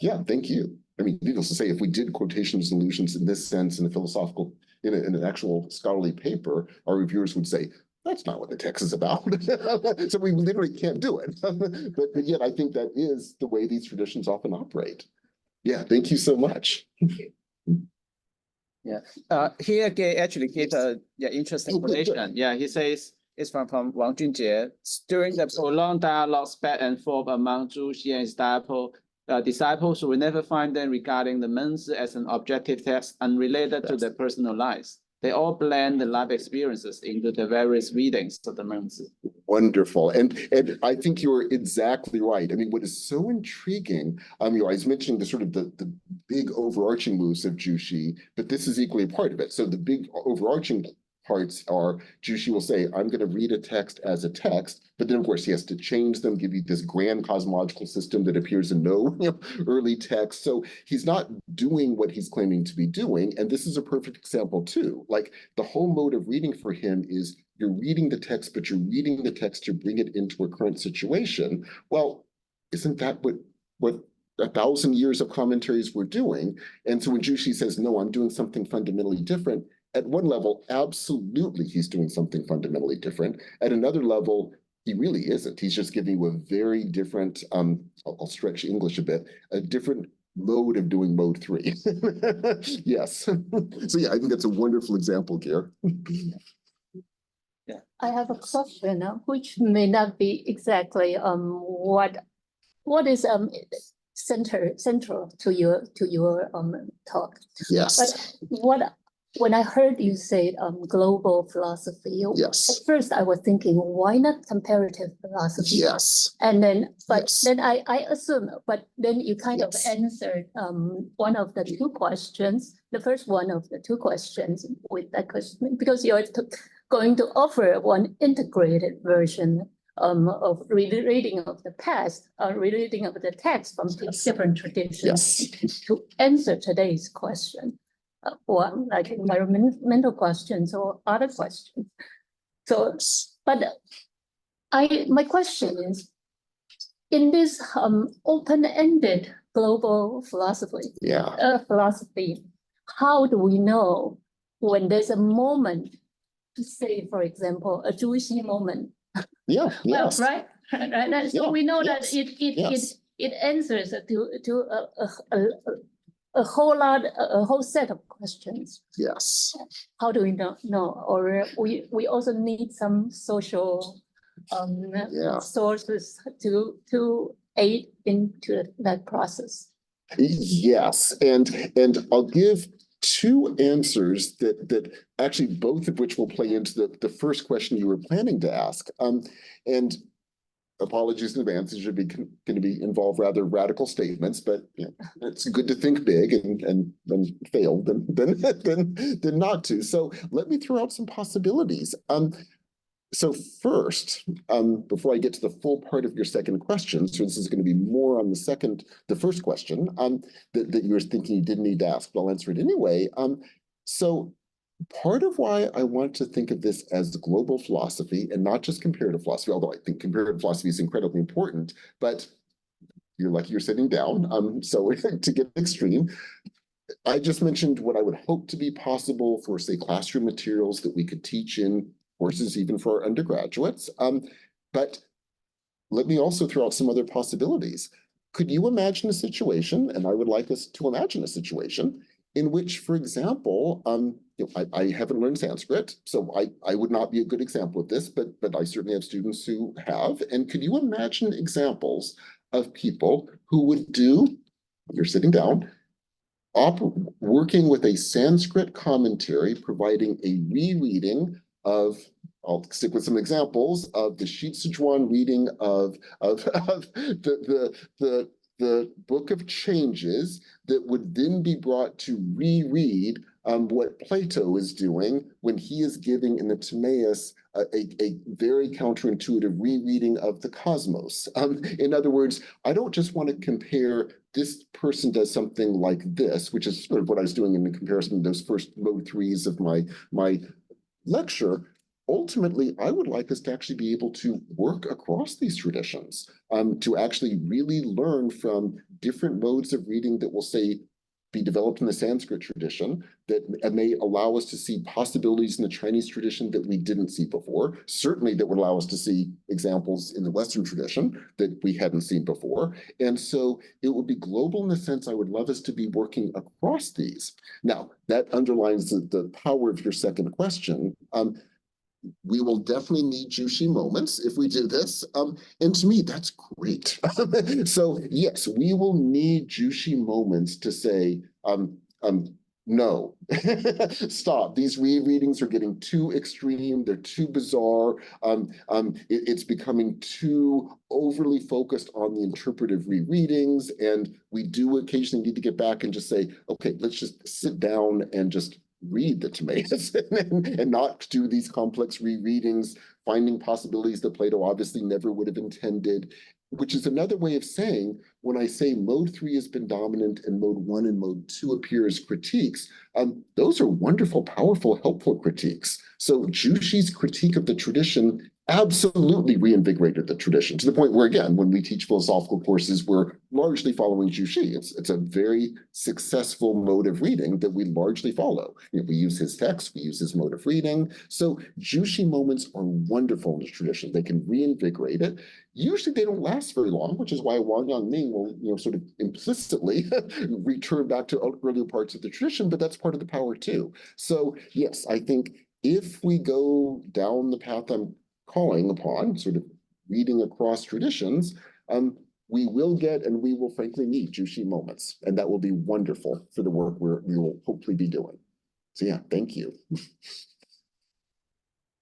[SPEAKER 2] Yeah, thank you. I mean, needless to say, if we did quotations and allusions in this sense in a philosophical, in an actual scholarly paper, our reviewers would say, that's not what the text is about. So we literally can't do it. But yet I think that is the way these traditions often operate. Yeah, thank you so much.
[SPEAKER 1] Yeah, here actually gave a interesting quotation. Yeah, he says it's from Wang Junjie. During the prolonged dialogues back and forth among Zhu Xi and his disciples will never find them regarding the Menzi as an objective text unrelated to their personal lives. They all blend the life experiences into the various readings of the Menzi.
[SPEAKER 2] Wonderful. And I think you're exactly right. I mean, what is so intriguing, I was mentioning the sort of the big overarching moves of Jushi, but this is equally a part of it. So the big overarching parts are Jushi will say, I'm going to read a text as a text, but then of course he has to change them, give you this grand cosmological system that appears in no early text. So he's not doing what he's claiming to be doing. And this is a perfect example too. Like the whole mode of reading for him is you're reading the text, but you're reading the text to bring it into a current situation. Well, isn't that what 1,000 years of commentaries were doing? And so when Jushi says, no, I'm doing something fundamentally different, at one level, absolutely, he's doing something fundamentally different. At another level, he really isn't. He's just giving you a very different, I'll stretch English a bit, a different mode of doing mode 3. Yes. So yeah, I think that's a wonderful example, Gare.
[SPEAKER 1] Yeah.
[SPEAKER 6] I have a question, which may not be exactly what is central to your talk.
[SPEAKER 2] Yes.
[SPEAKER 6] But when I heard you say global philosophy,
[SPEAKER 2] yes.
[SPEAKER 6] At first I was thinking, why not comparative philosophy?
[SPEAKER 2] Yes.
[SPEAKER 6] And then, but
[SPEAKER 2] yes.
[SPEAKER 6] then I assume, but then you kind
[SPEAKER 2] yes.
[SPEAKER 6] of answered one of the 2 questions, the first one of the 2 questions with that question, because you're going to offer one integrated version of reading of the past, reading of the text from
[SPEAKER 2] yes.
[SPEAKER 6] different traditions
[SPEAKER 2] yes.
[SPEAKER 6] to answer today's question. One like environmental questions or other questions. So, but my question is, in this open-ended global philosophy, how do we know when there's a moment to say, for example, a Jewish moment?
[SPEAKER 2] Yeah.
[SPEAKER 6] Well,
[SPEAKER 2] yes.
[SPEAKER 6] right. So we know
[SPEAKER 2] yes.
[SPEAKER 6] that it answers to a whole set of questions.
[SPEAKER 2] Yes.
[SPEAKER 6] How do we know? Or we also need some social sources to aid into that process.
[SPEAKER 2] Yes, and I'll give 2 answers that actually both of which will play into the first question you were planning to ask. And apologies in advance, these are going to involve rather radical statements, but it's good to think big and then fail than not to. So let me throw out some possibilities. So first, before I get to the full part of your second question, so this is going to be more on the first question that you were thinking you didn't need to ask, but I'll answer it anyway. So part of why I want to think of this as global philosophy and not just comparative philosophy, although I think comparative philosophy is incredibly important, but you're lucky you're sitting down. So to get extreme, I just mentioned what I would hope to be possible for, say, classroom materials that we could teach in courses even for our undergraduates. But let me also throw out some other possibilities. Could you imagine a situation, and I would like us to imagine a situation, in which, for example, I haven't learned Sanskrit, so I would not be a good example of this, but I certainly have students who have. And could you imagine examples of people who would do, you're sitting down, working with a Sanskrit commentary, providing a rereading of, I'll stick with some examples of the Shitsujuan reading of the Book of Changes that would then be brought to reread what Plato is doing when he is giving in the Timaeus a very counterintuitive rereading of the cosmos. In other words, I don't just want to compare this person does something like this, which is sort of what I was doing in the comparison of those first mode threes of my lecture. Ultimately, I would like us to actually be able to work across these traditions, to actually really learn from different modes of reading that will, say, be developed in the Sanskrit tradition that may allow us to see possibilities in the Chinese tradition that we didn't see before, certainly that would allow us to see examples in the Western tradition that we hadn't seen before. And so it would be global in the sense I would love us to be working across these. Now, that underlines the power of your second question. We will definitely need Jushi moments if we do this. And to me, that's great. So yes, we will need Jushi moments to say, no, stop. These rereadings are getting too extreme. They're too bizarre. It's becoming too overly focused on the interpretive rereadings. And we do occasionally need to get back and just say, okay, let's just sit down and just read the Timaeus and not do these complex rereadings, finding possibilities that Plato obviously never would have intended, which is another way of saying, when I say mode 3 has been dominant and mode 1 and mode 2 appear as critiques, those are wonderful, powerful, helpful critiques. So Jushi's critique of the tradition absolutely reinvigorated the tradition to the point where, again, when we teach philosophical courses, we're largely following Jushi. It's a very successful mode of reading that we largely follow. We use his text, we use his mode of reading. So Jushi moments are wonderful in the tradition. They can reinvigorate it. Usually they don't last very long, which is why Wang Yangming will sort of implicitly return back to earlier parts of the tradition, but that's part of the power too. So yes, I think if we go down the path I'm calling upon, sort of reading across traditions, we will get and we will frankly need Jushi moments, and that will be wonderful for the work we will hopefully be doing. So yeah, thank you.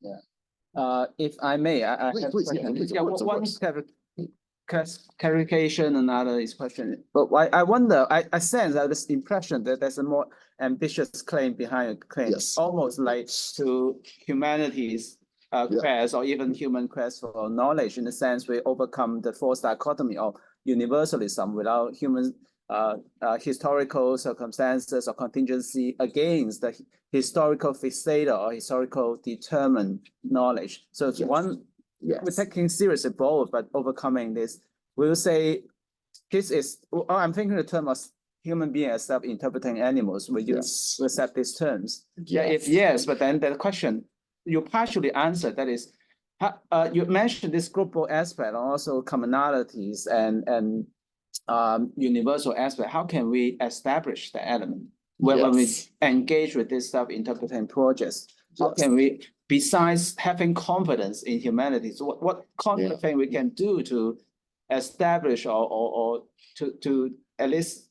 [SPEAKER 1] Yeah. If I may, I have
[SPEAKER 2] Please,
[SPEAKER 1] a question.
[SPEAKER 2] please,
[SPEAKER 1] Yeah,
[SPEAKER 2] of
[SPEAKER 1] one
[SPEAKER 2] course.
[SPEAKER 1] clarification, another is question. But I wonder, I sense that this impression that there's a more ambitious claim behind a claim,
[SPEAKER 2] Yes.
[SPEAKER 1] almost like to humanities quest or even human quest for knowledge, in the sense we overcome the false dichotomy of universalism without human historical circumstances or contingency against the historical fixator or historical determined knowledge. So if we're taking seriously both, but overcoming this, we'll say this is, I'm thinking the term of human being as self-interpreting animals. We use accept these terms. Yeah, if yes, but then the question you partially answered, that is, you mentioned this global aspect, also commonalities and universal aspect. How can we establish the element when we engage with this self-interpreting projects? How can we, besides having confidence in humanities, what concrete thing we can do to establish or to at least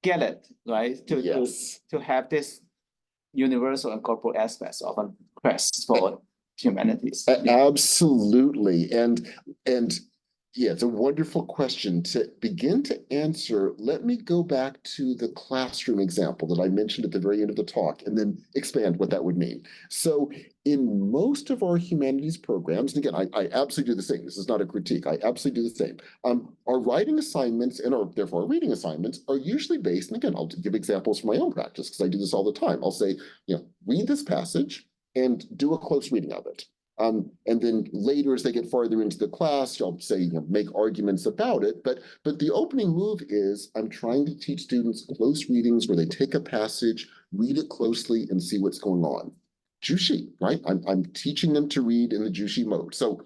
[SPEAKER 1] get it right, to have this universal and corporate aspects of a quest for humanities?
[SPEAKER 2] Absolutely, and yeah, it's a wonderful question. To begin to answer, let me go back to the classroom example that I mentioned at the very end of the talk and then expand what that would mean. So in most of our humanities programs, and again, I absolutely do the same. This is not a critique. I absolutely do the same. Our writing assignments and therefore our reading assignments are usually based, and again, I'll give examples from my own practice because I do this all the time. I'll say, read this passage and do a close reading of it. And then later, as they get farther into the class, I'll say, you know, make arguments about it. But the opening move is I'm trying to teach students close readings where they take a passage, read it closely, and see what's going on. Jushi, right? I'm teaching them to read in the Jushi mode. So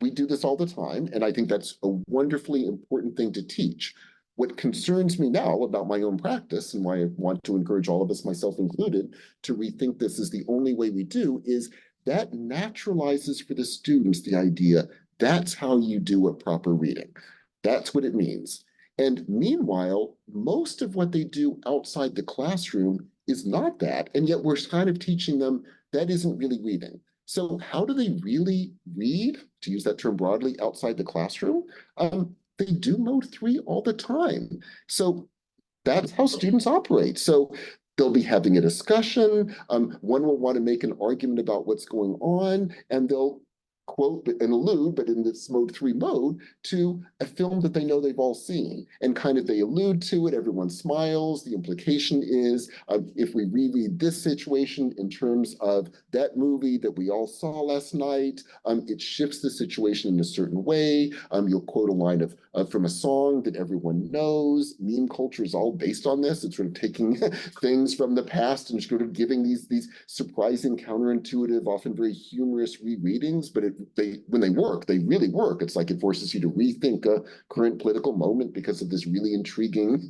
[SPEAKER 2] we do this all the time, and I think that's a wonderfully important thing to teach. What concerns me now about my own practice, and why I want to encourage all of us, myself included, to rethink this as the only way we do, is that naturalizes for the students the idea that's how you do a proper reading. That's what it means. And meanwhile, most of what they do outside the classroom is not that, and yet we're kind of teaching them that isn't really reading. So how do they really read, to use that term broadly, outside the classroom? They do mode 3 all the time. So that's how students operate. So they'll be having a discussion. One will want to make an argument about what's going on, and they'll quote and allude, but in this mode 3 mode, to a film that they know they've all seen. And kind of they allude to it, everyone smiles. The implication is, if we reread this situation in terms of that movie that we all saw last night, it shifts the situation in a certain way. You'll quote a line from a song that everyone knows. Meme culture is all based on this. It's sort of taking things from the past and sort of giving these surprising, counterintuitive, often very humorous rereadings, but when they work, they really work. It's like it forces you to rethink a current political moment because of this really intriguing,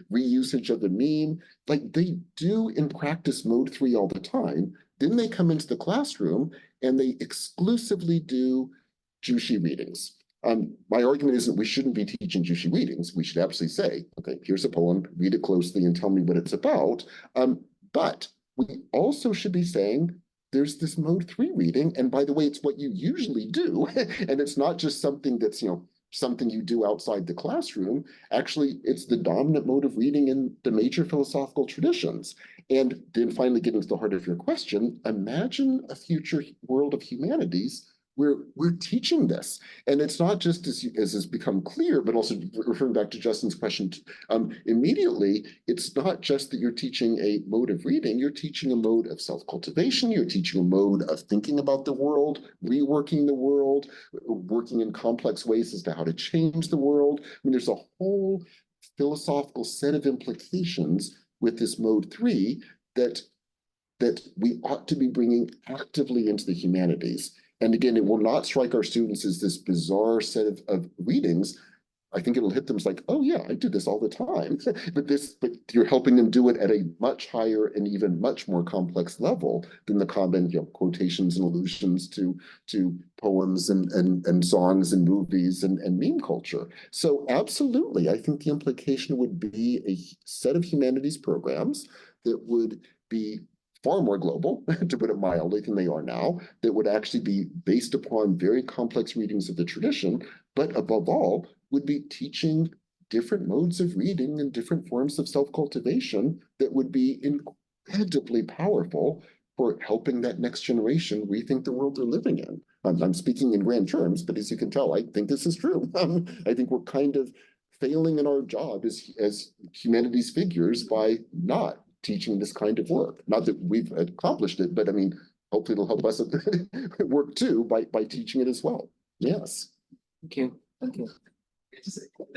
[SPEAKER 2] reusage of the meme. Like they do in practice mode 3 all the time. Then they come into the classroom and they exclusively do Jushi readings. My argument isn't we shouldn't be teaching Jushi readings. We should absolutely say, okay, here's a poem, read it closely and tell me what it's about. But we also should be saying, there's this mode 3 reading, and by the way, it's what you usually do, and it's not just something that's, something you do outside the classroom. Actually, it's the dominant mode of reading in the major philosophical traditions. And then finally getting to the heart of your question, imagine a future world of humanities where we're teaching this. And it's not just as has become clear, but also referring back to Justin's question immediately, it's not just that you're teaching a mode of reading, you're teaching a mode of self-cultivation, you're teaching a mode of thinking about the world, reworking the world, working in complex ways as to how to change the world. I mean, there's a whole philosophical set of implications with this mode 3 that we ought to be bringing actively into the humanities. And again, it will not strike our students as this bizarre set of readings. I think it'll hit them as like, oh yeah, I do this all the time. but you're helping them do it at a much higher and even much more complex level than the common quotations and allusions to poems and songs and movies and meme culture. So absolutely, I think the implication would be a set of humanities programs that would be far more global, to put it mildly, than they are now, that would actually be based upon very complex readings of the tradition, but above all, would be teaching different modes of reading and different forms of self-cultivation that would be incredibly powerful for helping that next generation rethink the world they're living in. I'm speaking in grand terms, but as you can tell, I think this is true. I think we're kind of failing in our job as humanities figures by not teaching this kind of work. Not that we've accomplished it, but I mean, hopefully it'll help us work too by teaching it as well. Yes.
[SPEAKER 1] Thank you. Thank you.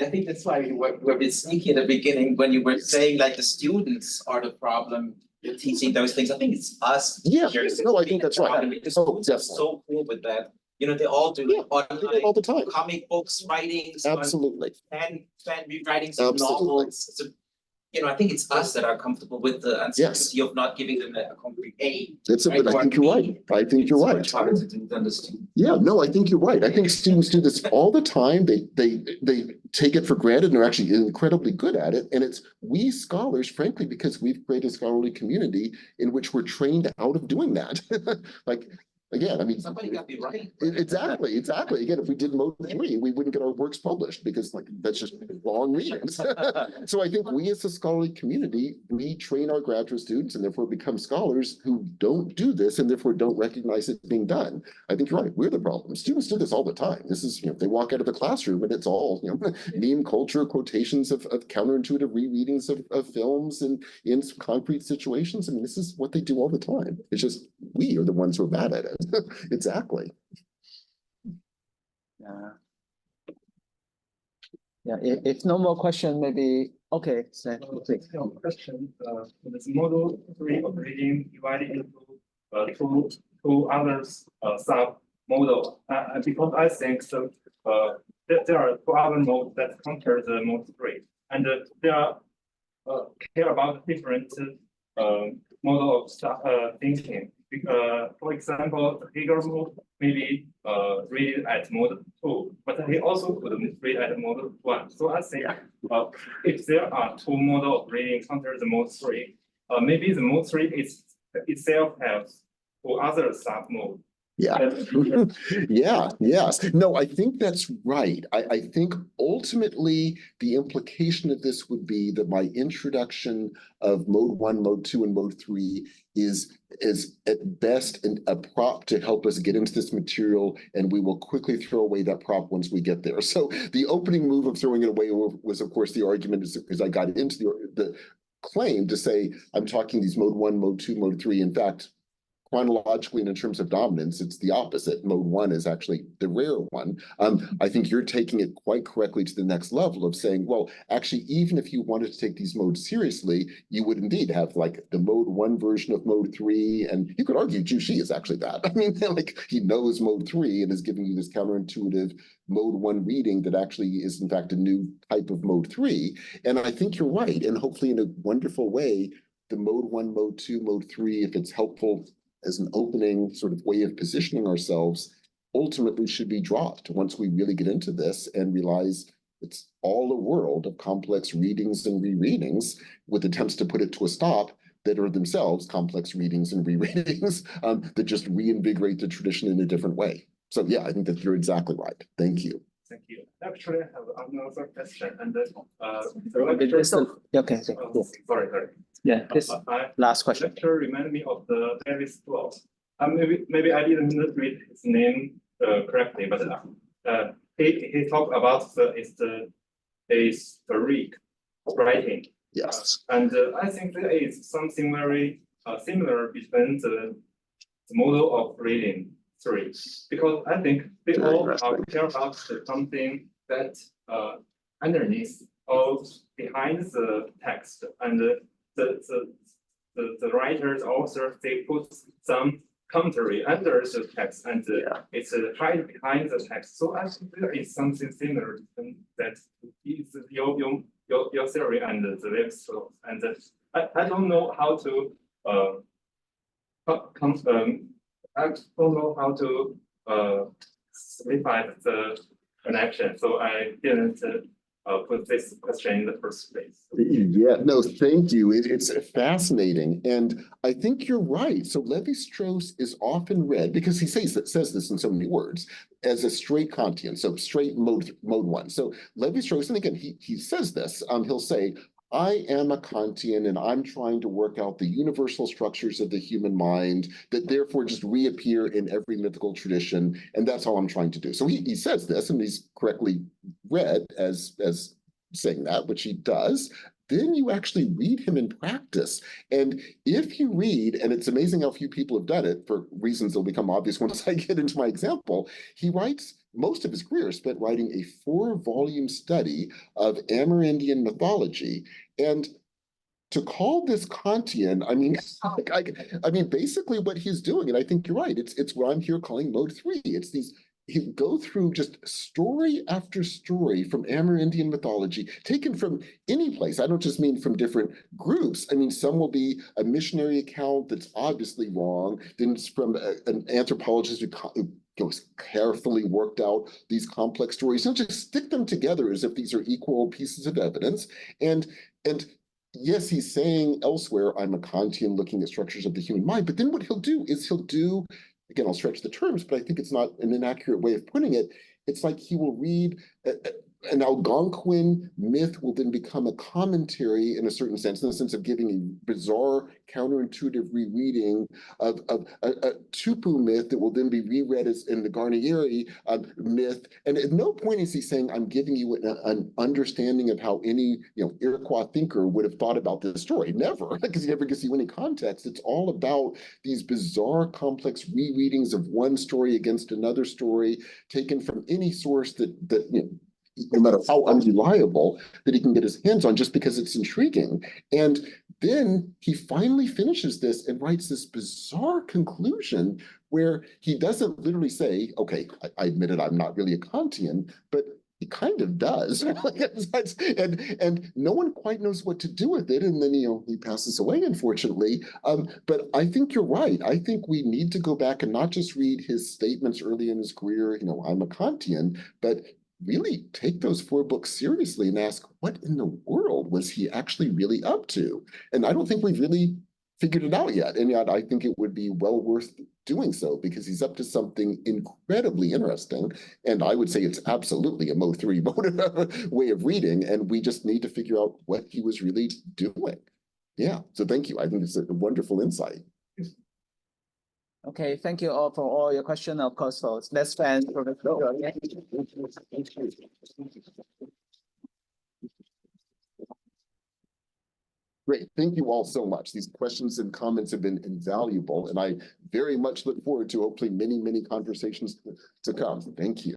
[SPEAKER 4] I think that's why we were a bit sneaky in the beginning when you were saying like the students are the problem. You're teaching those things. I think it's us.
[SPEAKER 2] Yeah. No, I think that's right.
[SPEAKER 4] The students are so cool with that. They all do online,
[SPEAKER 2] all the time.
[SPEAKER 4] Comic books, writings,
[SPEAKER 2] Absolutely.
[SPEAKER 4] fan rewritings of novels. So, I think it's us that are comfortable with the uncertainty of not giving them a concrete A.
[SPEAKER 2] I think you're right. I think you're right.
[SPEAKER 4] It's harder to do than the student.
[SPEAKER 2] Yeah, no, I think you're right. I think students do this all the time. They take it for granted and are actually incredibly good at it. And it's we scholars, frankly, because we've created a scholarly community in which we're trained out of doing that. Again, I mean,
[SPEAKER 4] somebody got me right.
[SPEAKER 2] Exactly. Again, if we did mode 3, we wouldn't get our works published because that's just long readings. So I think we as a scholarly community, we train our graduate students and therefore become scholars who don't do this and therefore don't recognize it being done. I think you're right. We're the problem. Students do this all the time. This is, they walk out of the classroom and it's all, meme culture, quotations of counterintuitive rereadings of films and in concrete situations. I mean, this is what they do all the time. It's just we are the ones who are bad at it. Exactly.
[SPEAKER 1] Yeah. Yeah, if no more question, maybe, okay, so please.
[SPEAKER 7] Question, this model 3 of reading divided into two others sub model. Because I think so, there are two other modes that counter the mode 3, and they are care about different model of thinking. For example, the Hegel mode maybe read at mode 2, but he also could read at mode 1. So I think if there are two models of reading counter the mode 3, maybe the mode 3 itself has two other sub modes.
[SPEAKER 2] Yeah. Yeah, yes. No, I think that's right. I think ultimately the implication of this would be that my introduction of mode 1, mode 2, and mode 3 is at best a prop to help us get into this material, and we will quickly throw away that prop once we get there. So the opening move of throwing it away was, of course, the argument as I got into the claim to say, I'm talking these mode 1, mode 2, mode 3. In fact, chronologically and in terms of dominance, it's the opposite. Mode 1 is actually the rare one. I think you're taking it quite correctly to the next level of saying, well, actually, even if you wanted to take these modes seriously, you would indeed have like the mode 1 version of mode 3. And you could argue Zhu Xi is actually that. I mean, like he knows mode 3 and is giving you this counterintuitive mode 1 reading that actually is in fact a new type of mode 3. And I think you're right. And hopefully in a wonderful way, the mode 1, mode 2, mode 3, if it's helpful as an opening sort of way of positioning ourselves, ultimately should be dropped once we really get into this and realize it's all a world of complex readings and rereadings with attempts to put it to a stop that are themselves complex readings and rereadings that just reinvigorate the tradition in a different way. So yeah, I think that you're exactly right. Thank you.
[SPEAKER 7] Thank you. Actually, I have another question, and
[SPEAKER 1] Okay,
[SPEAKER 7] sorry.
[SPEAKER 1] yeah, this last question.
[SPEAKER 7] Lecture reminded me of the Davis Law. Maybe I didn't read his name correctly, but he talked about the historic writing.
[SPEAKER 2] Yes.
[SPEAKER 7] And I think there is something very similar between the model of reading 3, because I think they all care about something that underneath or behind the text, and the writers, authors, they put some commentary under the text, and it's hide behind the text. So I think there is something similar that is your theory and the Davis Law. And I don't know how to I don't know how to simplify the connection, so I didn't put this question in the first place.
[SPEAKER 2] Yeah, no, thank you. It's fascinating. And I think you're right. So Levi-Strauss is often read, because he says this in so many words, as a straight Kantian, so straight mode 1. So Levi-Strauss, and again, he says this, he'll say, I am a Kantian and I'm trying to work out the universal structures of the human mind that therefore just reappear in every mythical tradition. And that's all I'm trying to do. So he says this, and he's correctly read as saying that, which he does. Then you actually read him in practice. And if you read, and it's amazing how few people have done it for reasons that'll become obvious once I get into my example, he writes most of his career spent writing a 4-volume study of Amerindian mythology. And to call this Kantian, I mean, basically what he's doing, and I think you're right, it's what I'm here calling mode 3. It's these, he go through just story after story from Amerindian mythology, taken from any place. I don't just mean from different groups. I mean, some will be a missionary account that's obviously wrong. Then it's from an anthropologist who carefully worked out these complex stories. He'll just stick them together as if these are equal pieces of evidence. And yes, he's saying elsewhere, I'm a Kantian looking at structures of the human mind. But then what he'll do is again, I'll stretch the terms, but I think it's not an inaccurate way of putting it. It's like he will read an Algonquin myth will then become a commentary in a certain sense, in the sense of giving a bizarre, counterintuitive rereading of a Tupu myth that will then be reread as in the Guarnieri myth. And at no point is he saying, I'm giving you an understanding of how any Iroquois thinker would have thought about this story. Never, because he never gives you any context. It's all about these bizarre, complex rereadings of one story against another story, taken from any source that no matter how unreliable, that he can get his hands on just because it's intriguing. And then he finally finishes this and writes this bizarre conclusion where he doesn't literally say, okay, I admit it, I'm not really a Kantian, but he kind of does. and no one quite knows what to do with it. And then, he passes away, unfortunately. But I think you're right. I think we need to go back and not just read his statements early in his career, I'm a Kantian, but really take those 4 books seriously and ask, what in the world was he actually really up to? And I don't think we've really figured it out yet. And yet I think it would be well worth doing so, because he's up to something incredibly interesting. And I would say it's absolutely a Mo3 way of reading. And we just need to figure out what he was really doing. Yeah. So thank you. I think it's a wonderful insight.
[SPEAKER 1] Okay, thank you all for all your questions. Of course, for let's fans.
[SPEAKER 2] Great. Thank you all so much. These questions and comments have been invaluable, and I very much look forward to hopefully many, many conversations to come. Thank you.